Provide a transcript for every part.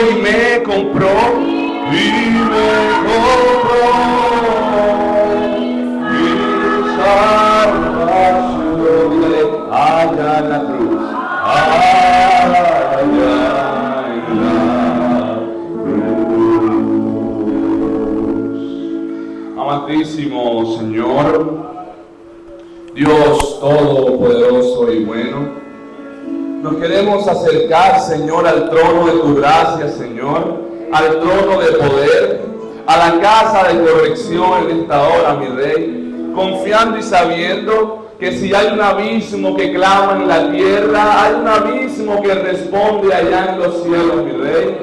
y me compró. Y me compró. Y salvación. Dígale, allá en la cruz. Allá en la cruz. Amantísimo Señor, Dios todopoderoso y bueno, nos queremos acercar, Señor, al trono de tu gracia, Señor, al trono de poder, a la casa de corrección en esta hora, mi Rey, confiando y sabiendo que si hay un abismo que clama en la tierra, hay un abismo que responde allá en los cielos, mi Rey,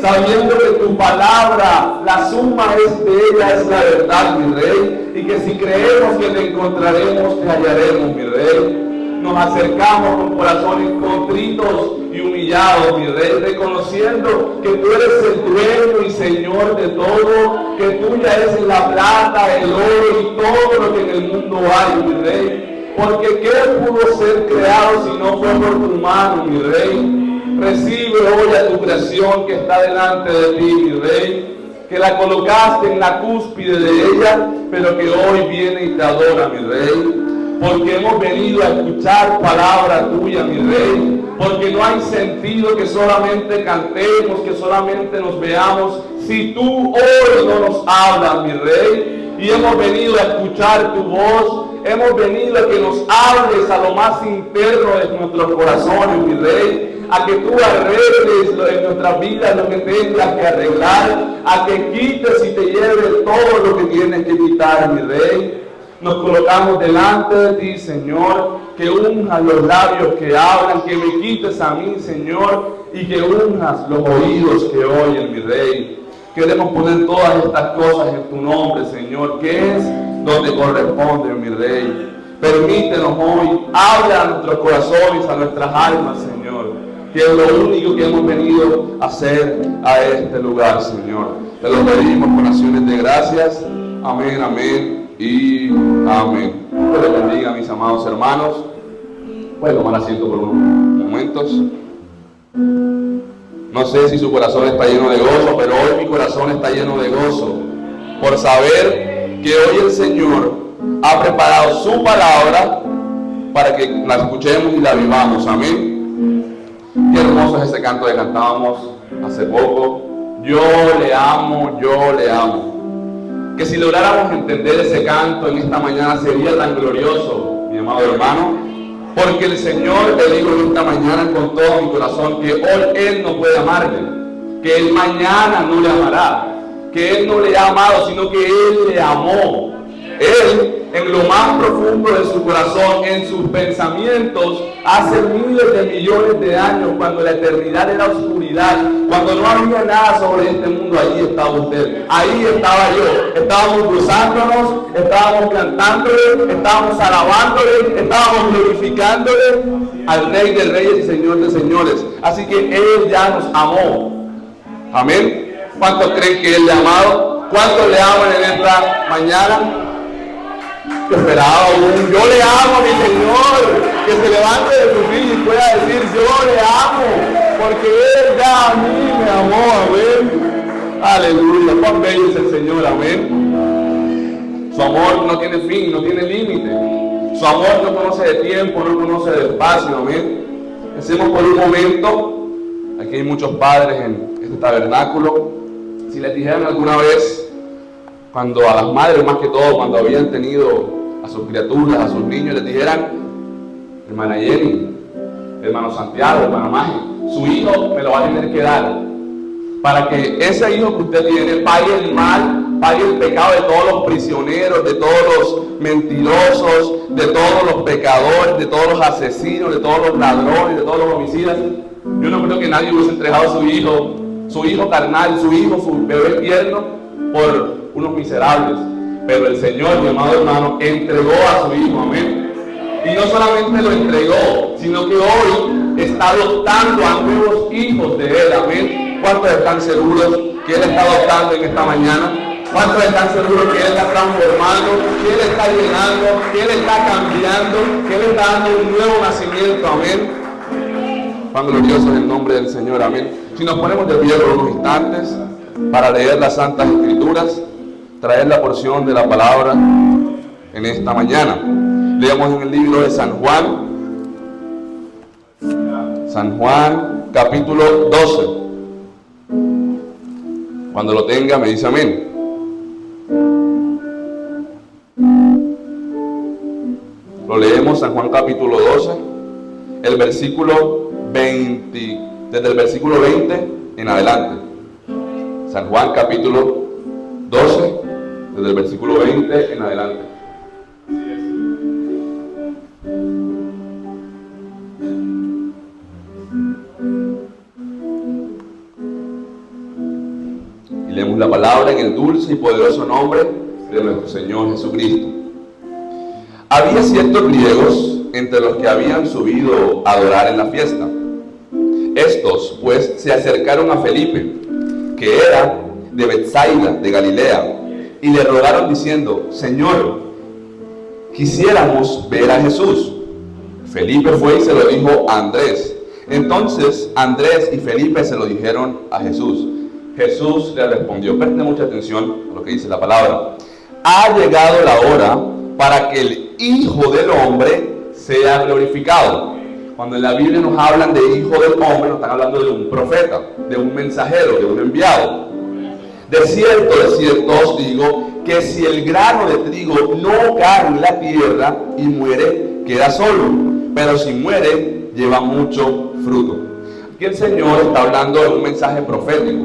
sabiendo que tu palabra, la suma de ella es la verdad, mi Rey, y que si creemos que te encontraremos, te hallaremos, mi Rey. Nos acercamos con corazones contritos y humillados, mi Rey, reconociendo que tú eres el dueño y Señor de todo, que tuya es la plata, el oro y todo lo que en el mundo hay, mi Rey. Porque ¿qué pudo ser creado si no fue por tu mano, mi Rey? Recibe hoy a tu creación que está delante de ti, mi Rey, que la colocaste en la cúspide de ella, pero que hoy viene y te adora, mi Rey. Porque hemos venido a escuchar palabra tuya, mi Rey. Porque no hay sentido que solamente cantemos, que solamente nos veamos, si tú hoy no nos hablas, mi Rey. Y hemos venido a escuchar tu voz, hemos venido a que nos hables a lo más interno de nuestros corazones, mi Rey. A que tú arregles en nuestras vidas lo que tengas que arreglar, a que quites y te lleves todo lo que tienes que quitar, mi Rey. Nos colocamos delante de ti, Señor, que unjas los labios que hablan, que me quites a mí, Señor, y que unjas los oídos que oyen, mi Rey. Queremos poner todas estas cosas en tu nombre, Señor, que es donde corresponde, mi Rey. Permítenos hoy, habla a nuestros corazones, a nuestras almas, Señor, que es lo único que hemos venido a hacer a este lugar, Señor. Te lo pedimos con acciones de gracias. Amén, amén y amén. Dios les bendiga, mis amados hermanos. Pueden tomar asiento por unos momentos. No sé si su corazón está lleno de gozo, pero hoy mi corazón está lleno de gozo por saber que hoy el Señor ha preparado su palabra para que la escuchemos y la vivamos. Amén. Qué hermoso es ese canto que cantábamos hace poco. Yo le amo, yo le amo. Que si lográramos entender ese canto en esta mañana sería tan glorioso, mi amado hermano, porque el Señor, te digo en esta mañana con todo mi corazón, que hoy Él no puede amarle, que Él mañana no le amará, que Él no le ha amado, sino que Él le amó. Él, en lo más profundo de su corazón, en sus pensamientos, hace miles de millones de años, cuando la eternidad era oscuridad, cuando no había nada sobre este mundo, ahí estaba usted, ahí estaba yo. Estábamos gozándonos, estábamos cantándole, estábamos alabándole, estábamos glorificándole al Rey de Reyes y Señor de Señores. Así que Él ya nos amó. Amén. ¿Cuántos creen que Él le ha amado? ¿Cuántos le aman en esta mañana? Yo esperaba un yo le amo a mi Señor, que se levante de su silla y pueda decir yo le amo, porque Él ya a mí me amó, amén. Aleluya, cuán bello es el Señor, amén. Su amor no tiene fin, no tiene límite. Su amor no conoce de tiempo, no conoce de espacio, amén. Pensemos por un momento, aquí hay muchos padres en este tabernáculo, si les dijeran alguna vez, cuando a las madres más que todo, cuando habían tenido a sus criaturas, a sus niños, les dijeran, hermana Jenny, hermano Santiago, hermana Magi, su hijo me lo va a tener que dar, para que ese hijo que usted tiene pague el mal, pague el pecado de todos los prisioneros, de todos los mentirosos, de todos los pecadores, de todos los asesinos, de todos los ladrones, de todos los homicidas. Yo no creo que nadie hubiese entregado a su hijo carnal, su bebé tierno, por unos miserables. Pero el Señor, mi amado hermano, entregó a su hijo, amén. Y no solamente lo entregó, sino que hoy está adoptando a nuevos hijos de Él, amén. ¿Cuántos están seguros que Él está adoptando en esta mañana? ¿Cuántos están seguros que Él está transformando, que Él está llenando, que Él está cambiando, que Él está dando un nuevo nacimiento, amén? Cuán glorioso es el nombre del Señor, amén. Si nos ponemos de pie por unos instantes para leer las Santas Escrituras, traer la porción de la palabra en esta mañana. Leamos en el libro de San Juan, capítulo 12. Cuando lo tenga me dice amén. Lo leemos, San Juan capítulo 12, el versículo 20, desde el versículo 20 en adelante. San Juan capítulo 12, desde el versículo 20 en adelante. Y leemos la palabra en el dulce y poderoso nombre de nuestro Señor Jesucristo. Había ciertos griegos entre los que habían subido a adorar en la fiesta. Estos, pues, se acercaron a Felipe, que era de Betsaida, de Galilea, y le rogaron diciendo: Señor, quisiéramos ver a Jesús. Felipe fue y se lo dijo a Andrés. Entonces Andrés y Felipe se lo dijeron a Jesús. Jesús le respondió, presten mucha atención a lo que dice la palabra: ha llegado la hora para que el Hijo del Hombre sea glorificado. Cuando en la Biblia nos hablan de Hijo del Hombre, nos están hablando de un profeta, de un mensajero, de un enviado. De cierto os digo que si el grano de trigo no cae en la tierra y muere, queda solo, pero si muere, lleva mucho fruto. Aquí el Señor está hablando de un mensaje profético.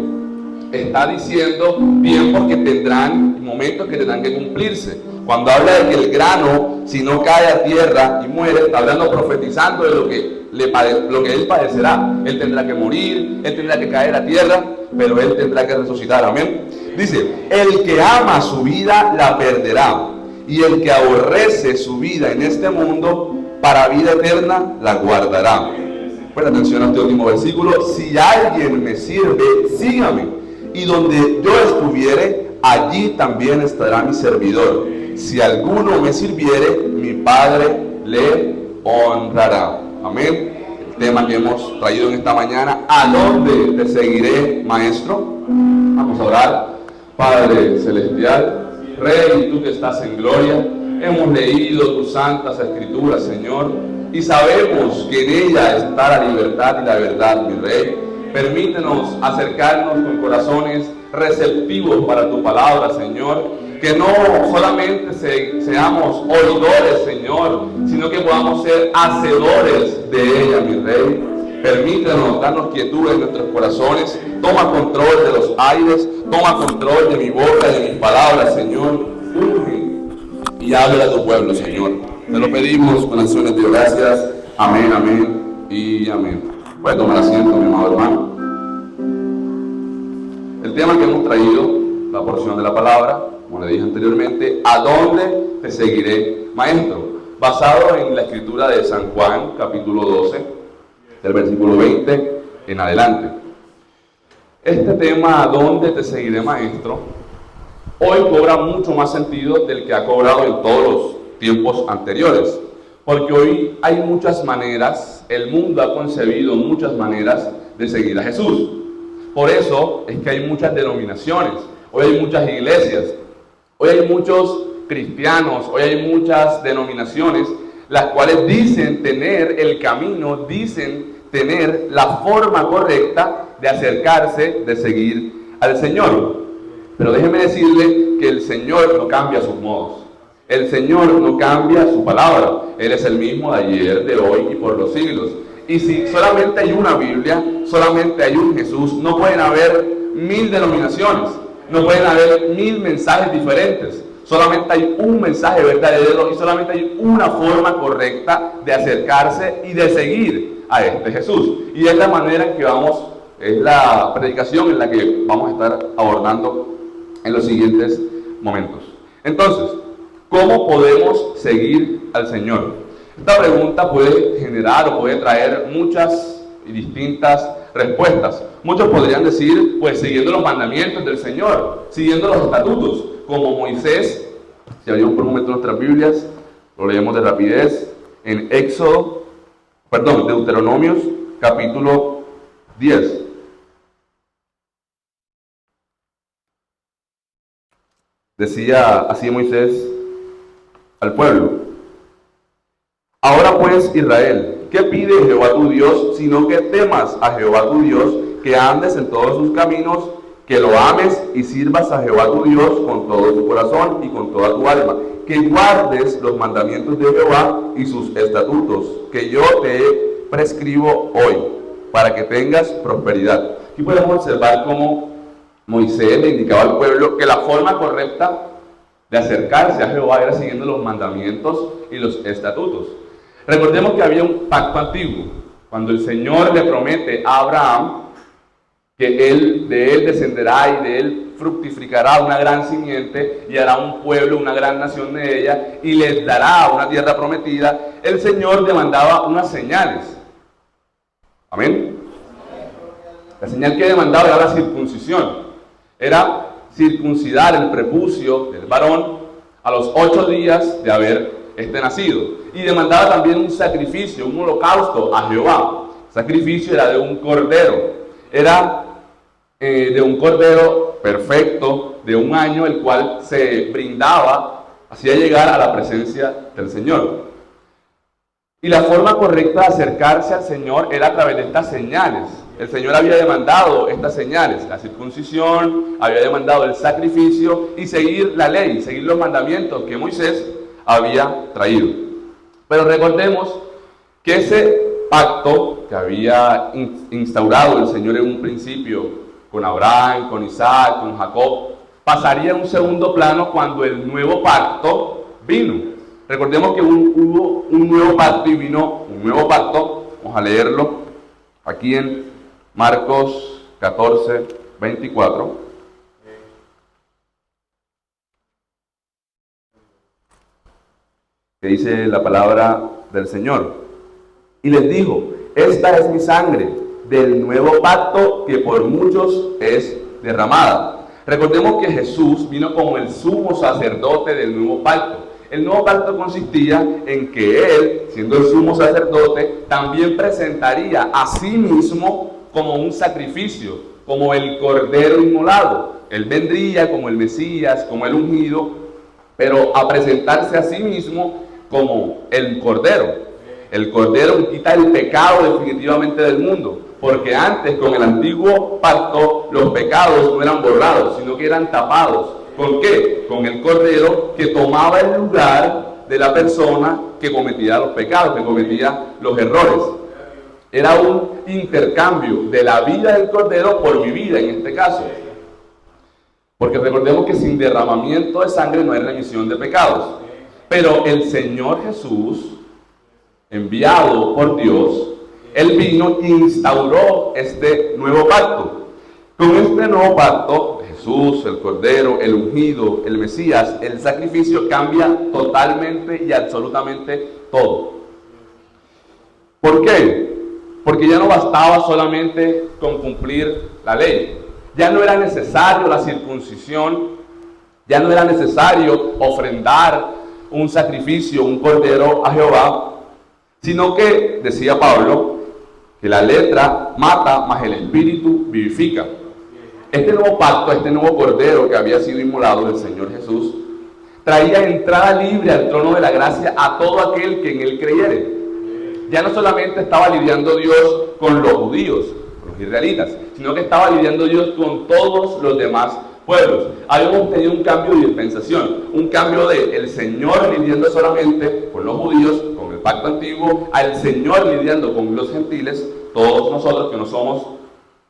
Está diciendo tiempos que tendrán, momentos que tendrán que cumplirse. Cuando habla de que el grano, si no cae a tierra y muere, está hablando, profetizando de lo que él padecerá. Él tendrá que morir, él tendrá que caer a tierra, pero él tendrá que resucitar. Amén. Dice: el que ama su vida la perderá, y el que aborrece su vida en este mundo, para vida eterna la guardará. Presta atención a este último versículo: si alguien me sirve, sígame, y donde yo estuviere, allí también estará mi servidor. Si alguno me sirviere, mi Padre le honrará. Amén. El tema que hemos traído en esta mañana: ¿a dónde te seguiré, maestro? Vamos a orar. Padre celestial, Rey, tú que estás en gloria, hemos leído tus santas escrituras, Señor, y sabemos que en ella está la libertad y la verdad, mi Rey. Permítenos acercarnos con corazones receptivos para tu palabra, Señor. Que no solamente seamos oidores, Señor, sino que podamos ser hacedores de ella, mi Rey. Permítenos darnos quietud en nuestros corazones. Toma control de los aires, toma control de mi boca y de mis palabras, Señor. Unge y habla a tu pueblo, Señor. Te lo pedimos con acciones de gracias. Amén, amén y amén. Puede tomar asiento, mi amado hermano. El tema que hemos traído, la porción de la palabra, como le dije anteriormente: ¿a dónde te seguiré, maestro? Basado en la escritura de San Juan, capítulo 12, del versículo 20 en adelante. Este tema, ¿a dónde te seguiré, maestro?, hoy cobra mucho más sentido del que ha cobrado en todos los tiempos anteriores. Porque hoy hay muchas maneras, el mundo ha concebido muchas maneras de seguir a Jesús. Por eso es que hay muchas denominaciones, hoy hay muchas iglesias, hoy hay muchos cristianos, hoy hay muchas denominaciones, las cuales dicen tener el camino, dicen tener la forma correcta de acercarse, de seguir al Señor. Pero déjeme decirle que el Señor no cambia sus modos. El Señor no cambia su palabra. Él es el mismo de ayer, de hoy y por los siglos. Y si solamente hay una Biblia, solamente hay un Jesús, no pueden haber 1000 denominaciones, no pueden haber 1000 mensajes diferentes. Solamente hay un mensaje verdadero y solamente hay una forma correcta de acercarse y de seguir a este Jesús. Y es la manera en que es la predicación en la que vamos a estar abordando en los siguientes momentos. Entonces, ¿cómo podemos seguir al Señor? Esta pregunta puede generar o puede traer muchas y distintas respuestas. Muchos podrían decir, pues siguiendo los mandamientos del Señor, siguiendo los estatutos, como Moisés. Si abrimos por un momento nuestras Biblias, lo leemos de rapidez, en Deuteronomios, capítulo 10. decía así Moisés al pueblo: ahora pues, Israel, ¿qué pide Jehová tu Dios, sino que temas a Jehová tu Dios, que andes en todos sus caminos, que lo ames y sirvas a Jehová tu Dios con todo tu corazón y con toda tu alma, que guardes los mandamientos de Jehová y sus estatutos, que yo te prescribo hoy, para que tengas prosperidad. Aquí podemos observar cómo Moisés le indicaba al pueblo que la forma correcta de acercarse a Jehová era siguiendo los mandamientos y los estatutos. Recordemos que había un pacto antiguo, cuando el Señor le promete a Abraham que de él descenderá y de él fructificará una gran simiente y hará un pueblo, una gran nación de ella, y les dará una tierra prometida. El Señor demandaba unas señales. Amén. La señal que demandaba era la circuncisión. Era circuncidar el prepucio del varón a los 8 días de haber nacido. Y demandaba también un sacrificio, un holocausto a Jehová. El sacrificio era de un cordero. Era de un cordero perfecto, de un año, el cual se brindaba, hacía llegar a la presencia del Señor. Y la forma correcta de acercarse al Señor era a través de estas señales. El Señor había demandado estas señales: la circuncisión, había demandado el sacrificio y seguir la ley, seguir los mandamientos que Moisés había traído. Pero recordemos que ese pacto que había instaurado el Señor en un principio con Abraham, con Isaac, con Jacob, pasaría a un segundo plano cuando el nuevo pacto vino. Recordemos que hubo un nuevo pacto y vino un nuevo pacto. Vamos a leerlo aquí en Marcos 14, 24. Que dice la palabra del Señor: y les dijo: esta es mi sangre del nuevo pacto, que por muchos es derramada. Recordemos que Jesús vino como el sumo sacerdote del nuevo pacto. El nuevo pacto consistía en que Él, siendo el sumo sacerdote, también presentaría a sí mismo como un sacrificio, como el cordero inmolado. Él vendría como el Mesías, como el ungido, pero a presentarse a sí mismo como el cordero. El cordero que quita el pecado definitivamente del mundo. Porque antes, con el antiguo pacto, los pecados no eran borrados, sino que eran tapados. ¿Con qué? Con el cordero que tomaba el lugar de la persona que cometía los pecados, que cometía los errores. Era un intercambio de la vida del cordero por mi vida, en este caso. Porque recordemos que sin derramamiento de sangre no hay remisión de pecados. Pero el Señor Jesús, enviado por Dios, Él vino e instauró este nuevo pacto. Con este nuevo pacto, Jesús, el Cordero, el ungido, el Mesías, el sacrificio, cambia totalmente y absolutamente todo. ¿Por qué? Porque ya no bastaba solamente con cumplir la ley. Ya no era necesario la circuncisión, ya no era necesario ofrendar un sacrificio, un cordero a Jehová, sino que, decía Pablo, que la letra mata, mas el espíritu vivifica. Este nuevo pacto, este nuevo cordero que había sido inmolado del Señor Jesús, traía entrada libre al trono de la gracia a todo aquel que en él creyere. Ya no solamente estaba lidiando Dios con los judíos, con los israelitas, sino que estaba lidiando Dios con todos los demás pueblos. Habíamos tenido un cambio de dispensación, un cambio de el Señor lidiando solamente con los judíos, con el pacto antiguo, al Señor lidiando con los gentiles, todos nosotros que no somos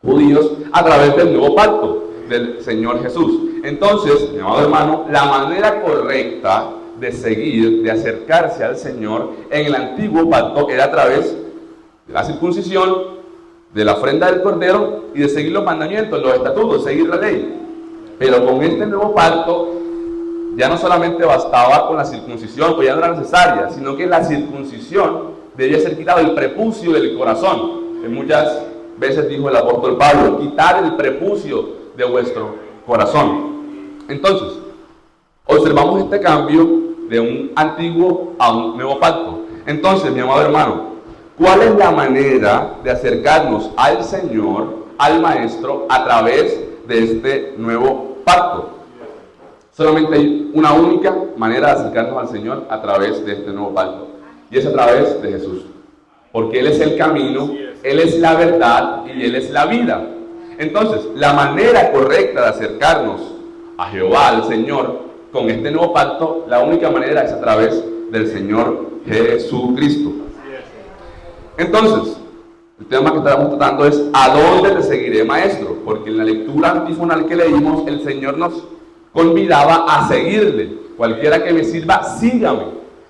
judíos, a través del nuevo pacto del Señor Jesús. Entonces, mi amado hermano, la manera correcta de seguir, de acercarse al Señor en el antiguo pacto era a través de la circuncisión, de la ofrenda del cordero y de seguir los mandamientos, los estatutos, seguir la ley. Pero con este nuevo pacto ya no solamente bastaba con la circuncisión, pues ya no era necesaria, sino que la circuncisión debía ser quitado el prepucio del corazón. En muchas veces dijo el apóstol Pablo: quitar el prepucio de vuestro corazón. Entonces, observamos este cambio de un antiguo a un nuevo pacto. Entonces, mi amado hermano, ¿cuál es la manera de acercarnos al Señor, al Maestro, a través de este nuevo pacto? Solamente hay una única manera de acercarnos al Señor a través de este nuevo pacto. Y es a través de Jesús. Porque Él es el camino, Él es la verdad y Él es la vida. Entonces, la manera correcta de acercarnos a Jehová, al Señor, con este nuevo pacto, la única manera es a través del Señor Jesucristo. Entonces, el tema que estamos tratando es ¿a dónde te seguiré, maestro? Porque en la lectura antifonal que leímos, el Señor nos convidaba a seguirle. Cualquiera que me sirva, sígame.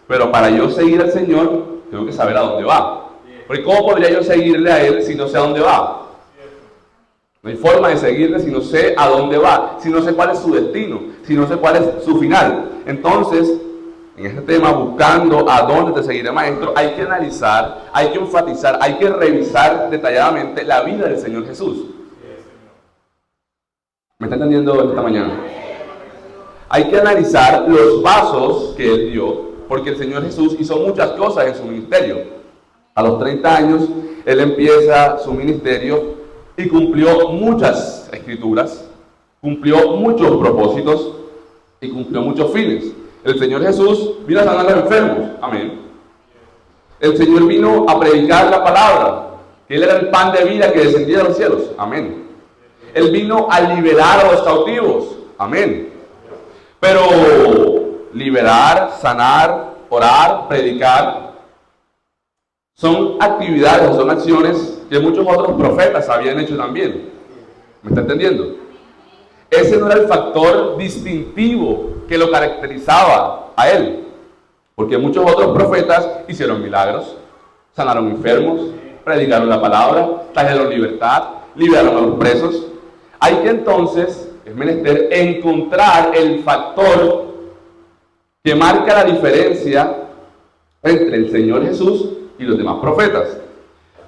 Pero para yo seguir al Señor, tengo que saber a dónde va. Porque ¿cómo podría yo seguirle a Él si no sé a dónde va? No hay forma de seguirle si no sé a dónde va, si no sé cuál es su destino, si no sé cuál es su final. Entonces, en este tema, buscando a dónde te seguiré, maestro, hay que analizar, hay que enfatizar, hay que revisar detalladamente la vida del Señor Jesús. ¿Me está entendiendo esta mañana? Hay que analizar los pasos que Él dio, porque el Señor Jesús hizo muchas cosas en su ministerio. A los 30 años, Él empieza su ministerio y cumplió muchas escrituras, cumplió muchos propósitos y cumplió muchos fines. El Señor Jesús vino a sanar a los enfermos, amén. El Señor vino a predicar la palabra, que Él era el pan de vida que descendía de los cielos, amén. Él vino a liberar a los cautivos, amén. Pero liberar, sanar, orar, predicar, son actividades, son acciones que muchos otros profetas habían hecho también. ¿Me está entendiendo? Ese no era el factor distintivo que lo caracterizaba a Él. Porque muchos otros profetas hicieron milagros, sanaron enfermos, predicaron la palabra, trajeron libertad, liberaron a los presos. Hay que entonces, es menester encontrar el factor que marca la diferencia entre el Señor Jesús y los demás profetas.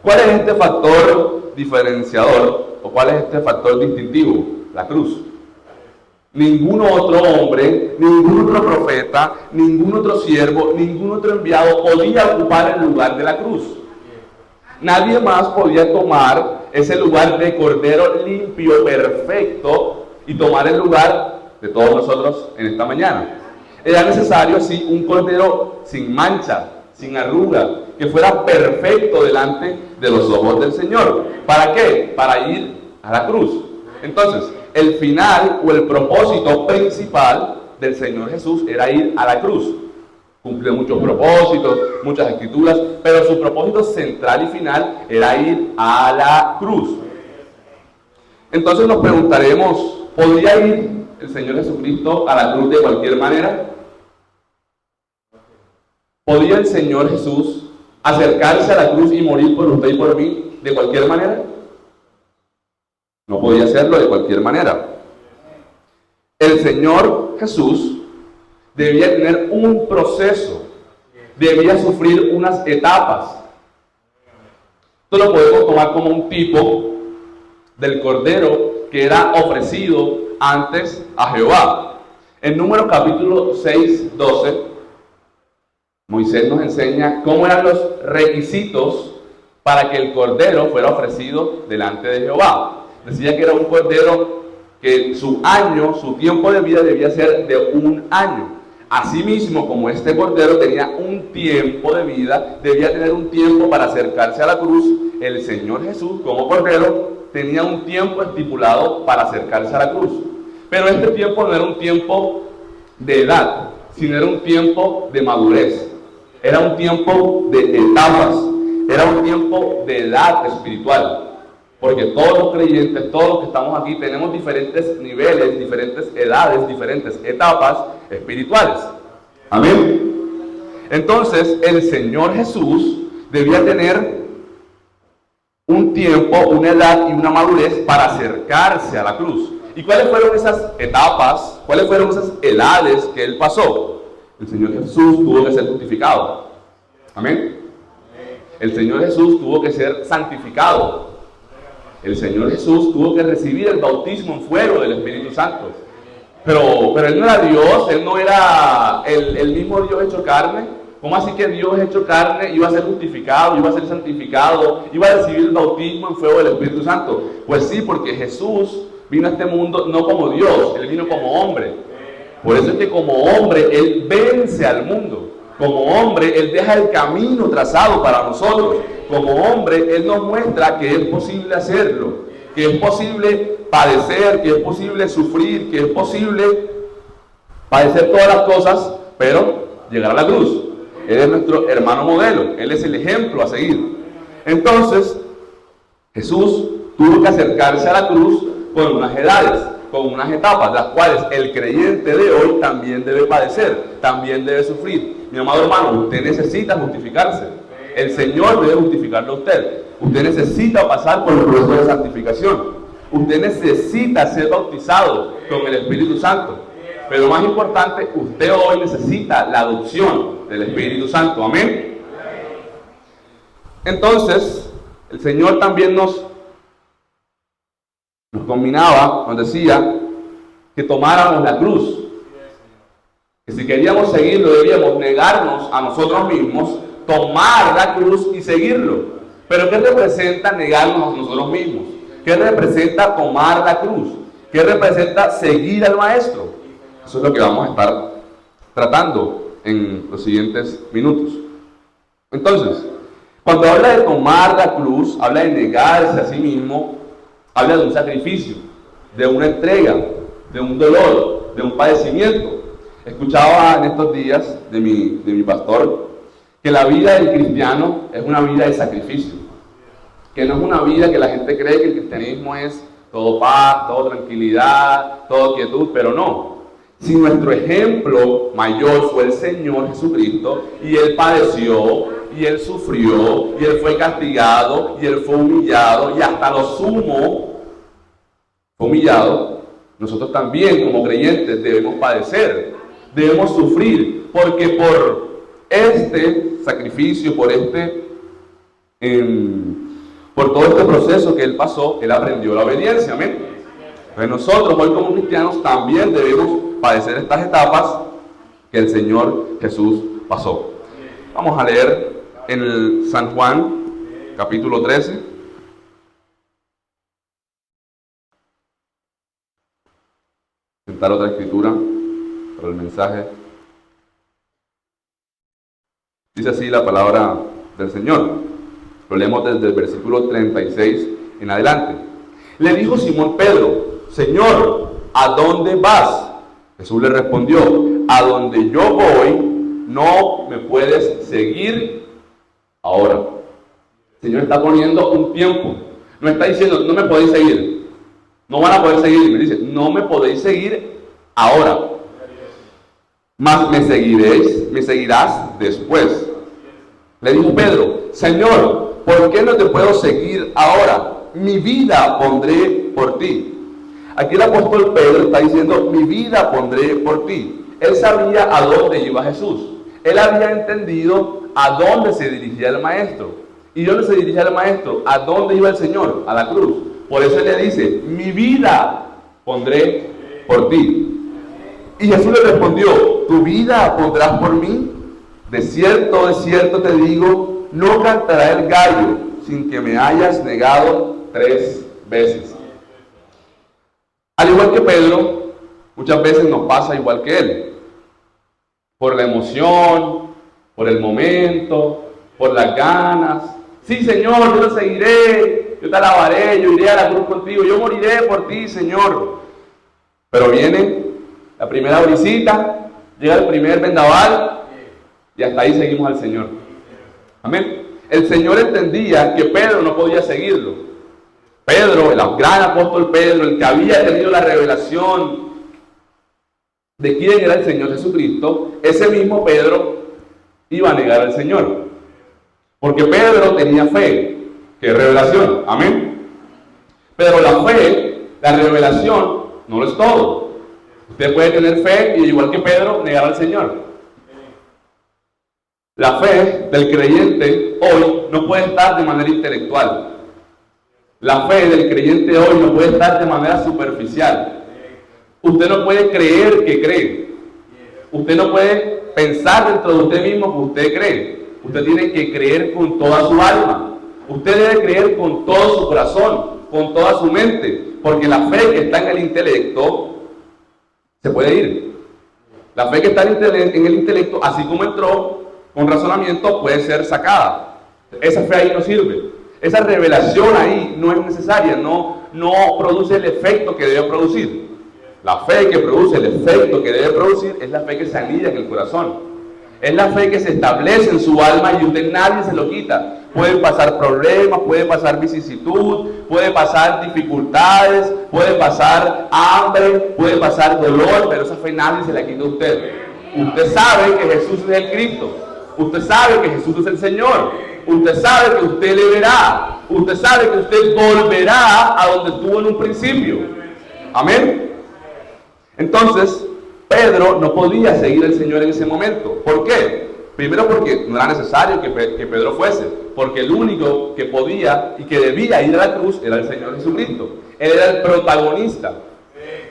¿Cuál es este factor diferenciador o cuál es este factor distintivo? La cruz. Ningún otro hombre, ningún otro profeta, ningún otro siervo, ningún otro enviado podía ocupar el lugar de la cruz. Nadie más podía tomar ese lugar de cordero limpio, perfecto, y tomar el lugar de todos nosotros en esta mañana. Era necesario, sí, un cordero sin mancha, sin arruga, que fuera perfecto delante de los ojos del Señor. ¿Para qué? Para ir a la cruz. Entonces, el final o el propósito principal del Señor Jesús era ir a la cruz. Cumplió muchos propósitos, muchas escrituras, pero su propósito central y final era ir a la cruz. Entonces nos preguntaremos, ¿podría ir el Señor Jesucristo a la cruz de cualquier manera? ¿Podía el Señor Jesús acercarse a la cruz y morir por usted y por mí de cualquier manera? No podía hacerlo de cualquier manera. El Señor Jesús debía tener un proceso, debía sufrir unas etapas. Esto lo podemos tomar como un tipo del cordero que era ofrecido antes a Jehová. En Números capítulo 6, 12, Moisés nos enseña cómo eran los requisitos para que el cordero fuera ofrecido delante de Jehová. Decía que era un cordero que su tiempo de vida debía ser de 1 año. Asimismo, como este cordero tenía un tiempo de vida, debía tener un tiempo para acercarse a la cruz, el Señor Jesús, como cordero, tenía un tiempo estipulado para acercarse a la cruz. Pero este tiempo no era un tiempo de edad, sino era un tiempo de madurez. Era un tiempo de etapas, era un tiempo de edad espiritual. Porque todos los creyentes, todos los que estamos aquí, tenemos diferentes niveles, diferentes edades, diferentes etapas espirituales. Amén. Entonces, el Señor Jesús debía tener un tiempo, una edad y una madurez para acercarse a la cruz. ¿Y cuáles fueron esas etapas? ¿Cuáles fueron esas edades que Él pasó? El Señor Jesús tuvo que ser justificado. Amén. El Señor Jesús tuvo que ser santificado. El Señor Jesús tuvo que recibir el bautismo en fuego del Espíritu Santo. Pero Él no era Dios, Él no era el mismo Dios hecho carne. ¿Cómo así que Dios hecho carne iba a ser justificado, iba a ser santificado, iba a recibir el bautismo en fuego del Espíritu Santo? Pues sí, porque Jesús vino a este mundo no como Dios, Él vino como hombre. Por eso es que como hombre, Él vence al mundo. Como hombre, Él deja el camino trazado para nosotros. Como hombre, Él nos muestra que es posible hacerlo, que es posible padecer, que es posible sufrir, que es posible padecer todas las cosas, pero llegar a la cruz. Él es nuestro hermano modelo, Él es el ejemplo a seguir. Entonces, Jesús tuvo que acercarse a la cruz con unas edades, con unas etapas, las cuales el creyente de hoy también debe padecer, también debe sufrir. Mi amado hermano, usted necesita justificarse. El Señor debe justificarlo a usted. Usted necesita pasar por el proceso de santificación. Usted necesita ser bautizado con el Espíritu Santo. Pero más importante, usted hoy necesita la adopción del Espíritu Santo. Amén. Entonces, el Señor también nos combinaba, nos decía que tomáramos la cruz. Que si queríamos seguirlo, debíamos negarnos a nosotros mismos, tomar la cruz y seguirlo. Pero ¿qué representa negarnos a nosotros mismos? ¿Qué representa tomar la cruz? ¿Qué representa seguir al Maestro? Eso es lo que vamos a estar tratando en los siguientes minutos. Entonces, cuando habla de tomar la cruz, habla de negarse a sí mismo, habla de un sacrificio, de una entrega, de un dolor, de un padecimiento. Escuchaba en estos días de mi pastor que la vida del cristiano es una vida de sacrificio, que no es una vida que la gente cree que el cristianismo es todo paz, todo tranquilidad, todo quietud, pero no. Si nuestro ejemplo mayor fue el Señor Jesucristo, y Él padeció, y Él sufrió, y Él fue castigado, y Él fue humillado, y hasta lo sumo fue humillado, nosotros también como creyentes debemos padecer, debemos sufrir, porque por este sacrificio, por todo este proceso que Él pasó, Él aprendió la obediencia. Amén. Pues nosotros hoy como cristianos también debemos padecer estas etapas que el Señor Jesús pasó. Vamos a leer en el San Juan, capítulo 13. Sentar otra escritura para el mensaje. Dice así la palabra del Señor. Lo leemos desde el versículo 36 en adelante. Le dijo Simón Pedro: Señor, ¿a dónde vas? Jesús le respondió: a donde yo voy, no me puedes seguir ahora. El Señor está poniendo un tiempo. No está diciendo, no me podéis seguir. No van a poder seguir. Me dice, no me podéis seguir ahora. Mas me seguirás después. Le dijo Pedro: Señor, ¿por qué no te puedo seguir ahora? Mi vida pondré por ti. Aquí el apóstol Pedro está diciendo, mi vida pondré por ti. Él sabía a dónde iba Jesús. Él había entendido a dónde se dirigía el Maestro. ¿Y dónde se dirigía el Maestro? ¿A dónde iba el Señor? A la cruz. Por eso él le dice, mi vida pondré por ti. Y Jesús le respondió, ¿tu vida pondrás por mí? De cierto te digo, no cantará el gallo sin que me hayas negado 3 veces. Al igual que Pedro, muchas veces nos pasa igual que él. Por la emoción, por el momento, por las ganas. Sí, Señor, yo te seguiré, yo te alabaré, yo iré a la cruz contigo, yo moriré por ti, Señor. Pero viene la primera brisita, llega el primer vendaval y hasta ahí seguimos al Señor. Amén. El Señor entendía que Pedro no podía seguirlo. Pedro, el gran apóstol Pedro, el que había tenido la revelación de quién era el Señor Jesucristo, ese mismo Pedro iba a negar al Señor. Porque Pedro tenía fe, que es revelación. Amén. Pero la fe, la revelación, no lo es todo. Usted puede tener fe y, igual que Pedro, negar al Señor. La fe del creyente hoy no puede estar de manera intelectual. La fe del creyente hoy no puede estar de manera superficial. Usted no puede creer que cree. Usted no puede pensar dentro de usted mismo que usted cree. Usted tiene que creer con toda su alma. Usted debe creer con todo su corazón, con toda su mente. Porque la fe que está en el intelecto se puede ir. La fe que está en el intelecto, así como entró con razonamiento, puede ser sacada. Esa fe ahí no sirve. Esa revelación ahí no es necesaria, no produce el efecto que debe producir. La fe que produce el efecto que debe producir es la fe que se anida en el corazón. Es la fe que se establece en su alma y usted nadie se lo quita. Pueden pasar problemas, puede pasar vicisitud, puede pasar dificultades, puede pasar hambre, puede pasar dolor, pero esa fe nadie se la quita a usted. Usted sabe que Jesús es el Cristo. Usted sabe que Jesús es el Señor. Usted sabe que usted le verá. Usted sabe que usted volverá a donde estuvo en un principio. Amén. Entonces, Pedro no podía seguir al Señor en ese momento. ¿Por qué? Primero porque no era necesario que Pedro fuese, porque el único que podía y que debía ir a la cruz era el Señor Jesucristo. Él era el protagonista.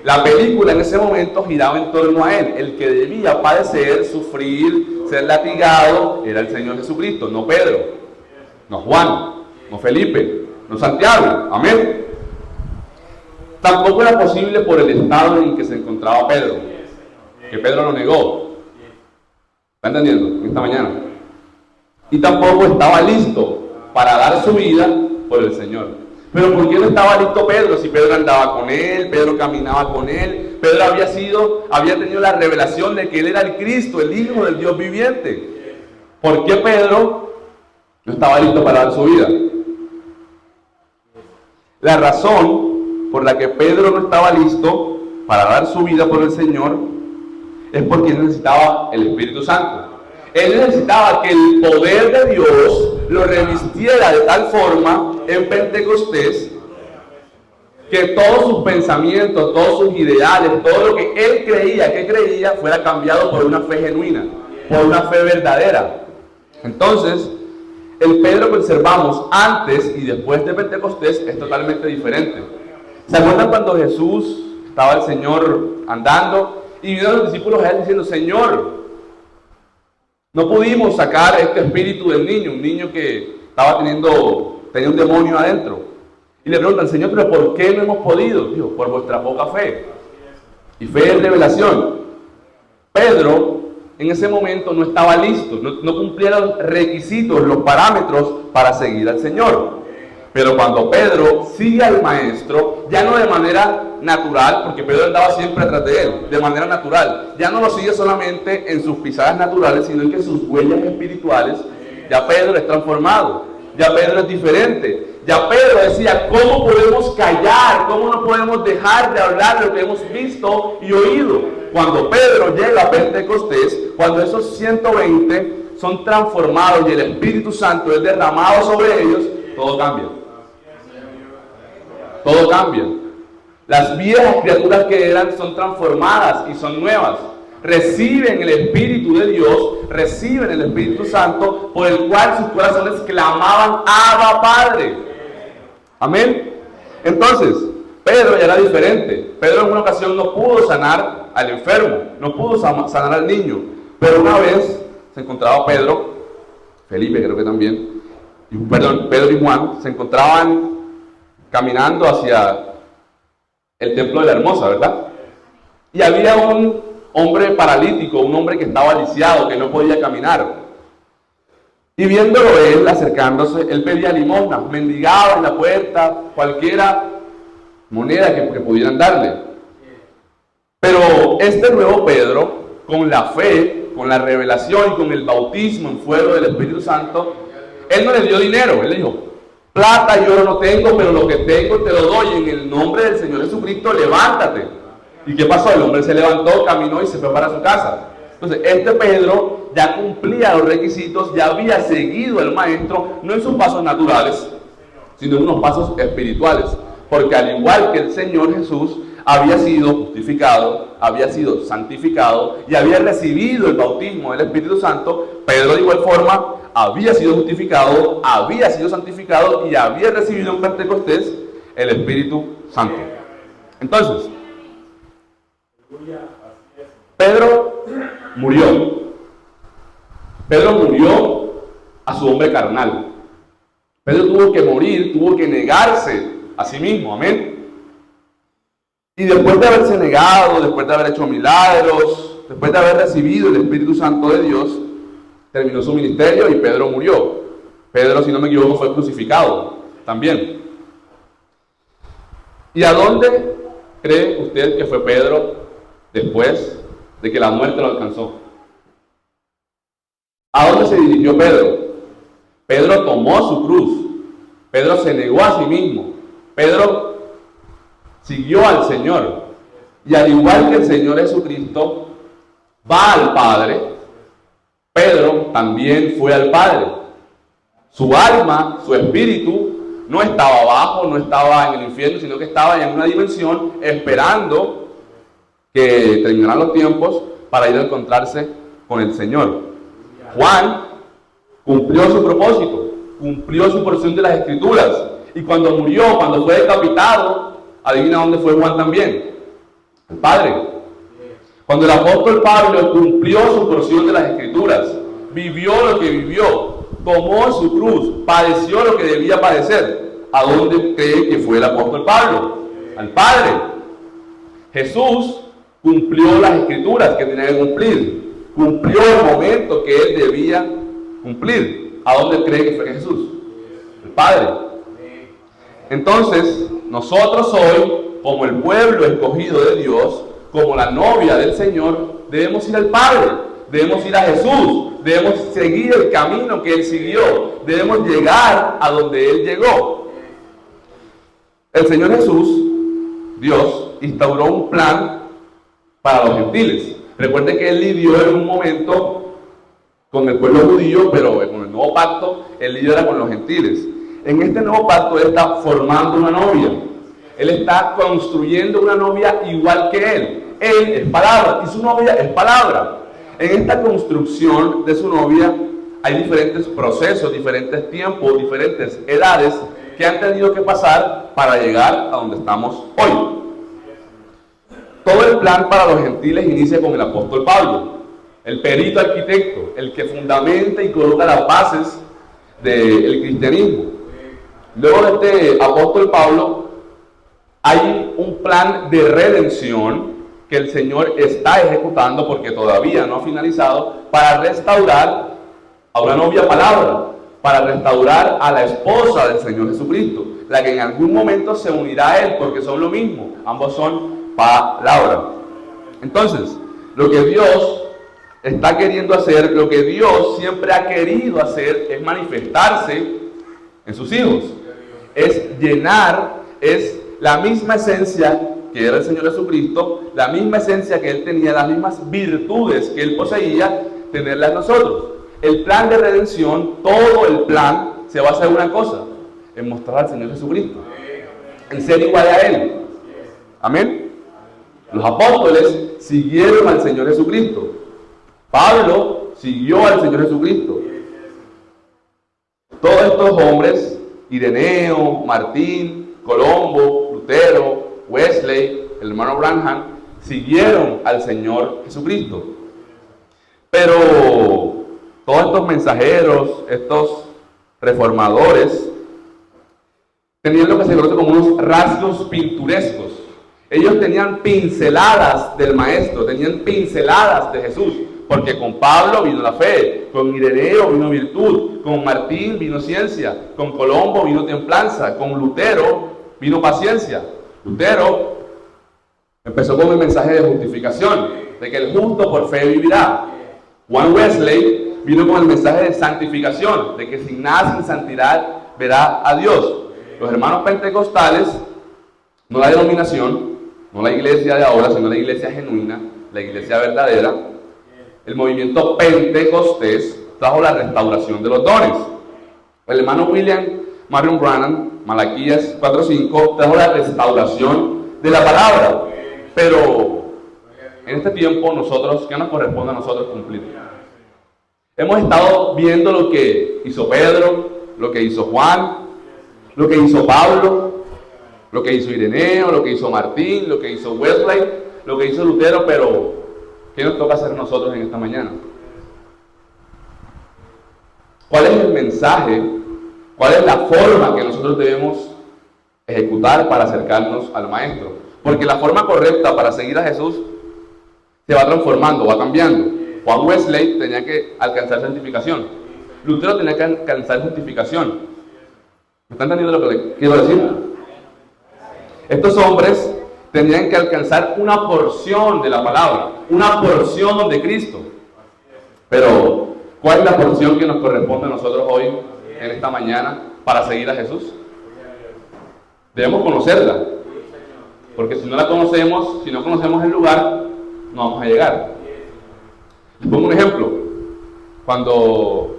La película en ese momento giraba en torno a él. El que debía padecer, sufrir, ser latigado, era el Señor Jesucristo, no Pedro, no Juan, no Felipe, no Santiago. Amén. Tampoco era posible por el estado en el que se encontraba Pedro, que Pedro lo negó. ¿Está entendiendo? Esta mañana. Y tampoco estaba listo para dar su vida por el Señor. Pero ¿por qué no estaba listo Pedro? Si Pedro andaba con él, Pedro caminaba con él, Pedro había tenido la revelación de que él era el Cristo, el Hijo del Dios viviente. ¿Por qué Pedro no estaba listo para dar su vida? La razón por la que Pedro no estaba listo para dar su vida por el Señor es porque él necesitaba el Espíritu Santo. Él necesitaba que el poder de Dios lo revistiera de tal forma en Pentecostés que todos sus pensamientos, todos sus ideales, todo lo que él creía, fuera cambiado por una fe genuina, por una fe verdadera. Entonces, el Pedro que observamos antes y después de Pentecostés es totalmente diferente. ¿Se acuerdan cuando Jesús estaba el Señor andando y vino a los discípulos a él diciendo: Señor, no pudimos sacar este espíritu del niño, un niño que tenía un demonio adentro? Y le preguntan: Señor, ¿pero por qué no hemos podido? Dijo: por vuestra poca fe. Y fe es revelación. Pedro en ese momento no estaba listo, no cumplía los requisitos, los parámetros para seguir al Señor. Pero cuando Pedro sigue al Maestro, ya no de manera natural, porque Pedro andaba siempre atrás de él, de manera natural, ya no lo sigue solamente en sus pisadas naturales, sino en que sus huellas espirituales, ya Pedro es transformado, ya Pedro es diferente. Ya Pedro decía: ¿cómo podemos callar? ¿Cómo no podemos dejar de hablar de lo que hemos visto y oído? Cuando Pedro llega a Pentecostés, cuando esos 120 son transformados y el Espíritu Santo es derramado sobre ellos, todo cambia. Todo cambia. Las viejas criaturas que eran son transformadas y son nuevas. Reciben el Espíritu de Dios, reciben el Espíritu Santo, por el cual sus corazones clamaban: Abba, Padre. Amén. Entonces, Pedro ya era diferente. Pedro en una ocasión no pudo sanar al enfermo, no pudo sanar al niño. Pero una vez se encontraba Pedro, Felipe creo que también, Pedro y Juan se encontraban caminando hacia el templo de la Hermosa, ¿verdad? Y había un hombre paralítico, un hombre que estaba lisiado, que no podía caminar. Y viéndolo él acercándose, él pedía limosna, mendigaba en la puerta cualquiera moneda que pudieran darle. Pero este nuevo Pedro, con la fe, con la revelación y con el bautismo en fuego del Espíritu Santo, él no le dio dinero. Él le dijo: plata y oro no tengo, pero lo que tengo te lo doy. En el nombre del Señor Jesucristo, levántate. ¿Y qué pasó? El hombre se levantó, caminó y se fue para su casa. Entonces, este Pedro ya cumplía los requisitos, ya había seguido al Maestro, no en sus pasos naturales, sino en unos pasos espirituales. Porque al igual que el Señor Jesús había sido justificado, había sido santificado y había recibido el bautismo del Espíritu Santo, Pedro de igual forma había sido justificado, había sido santificado y había recibido en Pentecostés el Espíritu Santo. Entonces, Pedro murió. Pedro murió a su hombre carnal. Pedro tuvo que morir, tuvo que negarse a sí mismo, amén. Y después de haberse negado, después de haber hecho milagros, después de haber recibido el Espíritu Santo de Dios, terminó su ministerio y Pedro murió. Pedro, si no me equivoco, fue crucificado también. ¿Y a dónde cree usted que fue Pedro después de que la muerte lo alcanzó? ¿A dónde se dirigió Pedro? Pedro tomó su cruz. Pedro se negó a sí mismo. Pedro siguió al Señor. Y al igual que el Señor Jesucristo va al Padre, Pedro también fue al Padre. Su alma, su espíritu, no estaba abajo, no estaba en el infierno, sino que estaba en una dimensión esperando que terminaran los tiempos para ir a encontrarse con el Señor. Juan cumplió su propósito, cumplió su porción de las Escrituras, y cuando murió, cuando fue decapitado, adivina dónde fue Juan también, el Padre. Cuando el apóstol Pablo cumplió su porción de las Escrituras, vivió lo que vivió, tomó su cruz, padeció lo que debía padecer, ¿a dónde cree que fue el apóstol Pablo? Al Padre. Jesús cumplió las Escrituras que tenía que cumplir, cumplió el momento que él debía cumplir. ¿A dónde cree que fue Jesús? El Padre. Entonces, nosotros hoy, como el pueblo escogido de Dios, como la novia del Señor, debemos ir al Padre, debemos ir a Jesús, debemos seguir el camino que Él siguió, debemos llegar a donde Él llegó. El Señor Jesús, Dios, instauró un plan para los gentiles. Recuerden que Él lidió en un momento con el pueblo judío, pero con el nuevo pacto, Él lidió con los gentiles. En este nuevo pacto Él está formando una novia. Él está construyendo una novia igual que Él. Él es palabra y su novia es palabra. En esta construcción de su novia hay diferentes procesos, diferentes tiempos, diferentes edades que han tenido que pasar para llegar a donde estamos hoy. Todo el plan para los gentiles inicia con el apóstol Pablo, el perito arquitecto, el que fundamenta y coloca las bases del cristianismo. Luego de este apóstol Pablo, hay un plan de redención que el Señor está ejecutando, porque todavía no ha finalizado, para restaurar a una novia palabra, para restaurar a la esposa del Señor Jesucristo, la que en algún momento se unirá a Él, porque son lo mismo, ambos son palabra. Entonces, lo que Dios está queriendo hacer, lo que Dios siempre ha querido hacer, es manifestarse en sus hijos, es llenar, es la misma esencia que era el Señor Jesucristo, la misma esencia que Él tenía, las mismas virtudes que Él poseía, tenerlas nosotros. El plan de redención, todo el plan, se basa en una cosa, en mostrar al Señor Jesucristo, en ser igual a Él. Amén. Los apóstoles siguieron al Señor Jesucristo. Pablo siguió al Señor Jesucristo. Todos estos hombres, Ireneo, Martín, Colombo, Lutero, Wesley, el hermano Branham, siguieron al Señor Jesucristo. Pero todos estos mensajeros, estos reformadores, tenían lo que se conoce como unos rasgos pinturescos. Ellos tenían pinceladas del Maestro, tenían pinceladas de Jesús, porque con Pablo vino la fe, con Ireneo vino virtud, con Martín vino ciencia, con Colombo vino templanza, con Lutero vino paciencia. Lutero empezó con el mensaje de justificación, de que el justo por fe vivirá. Juan Wesley vino con el mensaje de santificación, de que sin nada, sin santidad, verá a Dios. Los hermanos pentecostales, no la denominación, no la iglesia de ahora, sino la iglesia genuina, la iglesia verdadera, el movimiento pentecostés trajo la restauración de los dones. El hermano William Marion Branham, Malaquías 4:5, trajo la restauración de la palabra. Pero en este tiempo nosotros, ¿qué nos corresponde a nosotros cumplir? Hemos estado viendo lo que hizo Pedro, lo que hizo Juan, lo que hizo Pablo, lo que hizo Ireneo, lo que hizo Martín, lo que hizo Wesley, lo que hizo Lutero, pero ¿qué nos toca hacer nosotros en esta mañana? ¿Cuál es el mensaje? ¿Cuál es la forma que nosotros debemos ejecutar para acercarnos al Maestro? Porque la forma correcta para seguir a Jesús se va transformando, va cambiando. Juan Wesley tenía que alcanzar santificación. Lutero tenía que alcanzar justificación. ¿Me están entendiendo lo que le quiero decir? Estos hombres tenían que alcanzar una porción de la palabra, una porción de Cristo. Pero, ¿cuál es la porción que nos corresponde a nosotros hoy, en esta mañana, para seguir a Jesús? Debemos conocerla. Porque si no la conocemos, si no conocemos el lugar, no vamos a llegar. Les pongo un ejemplo. Cuando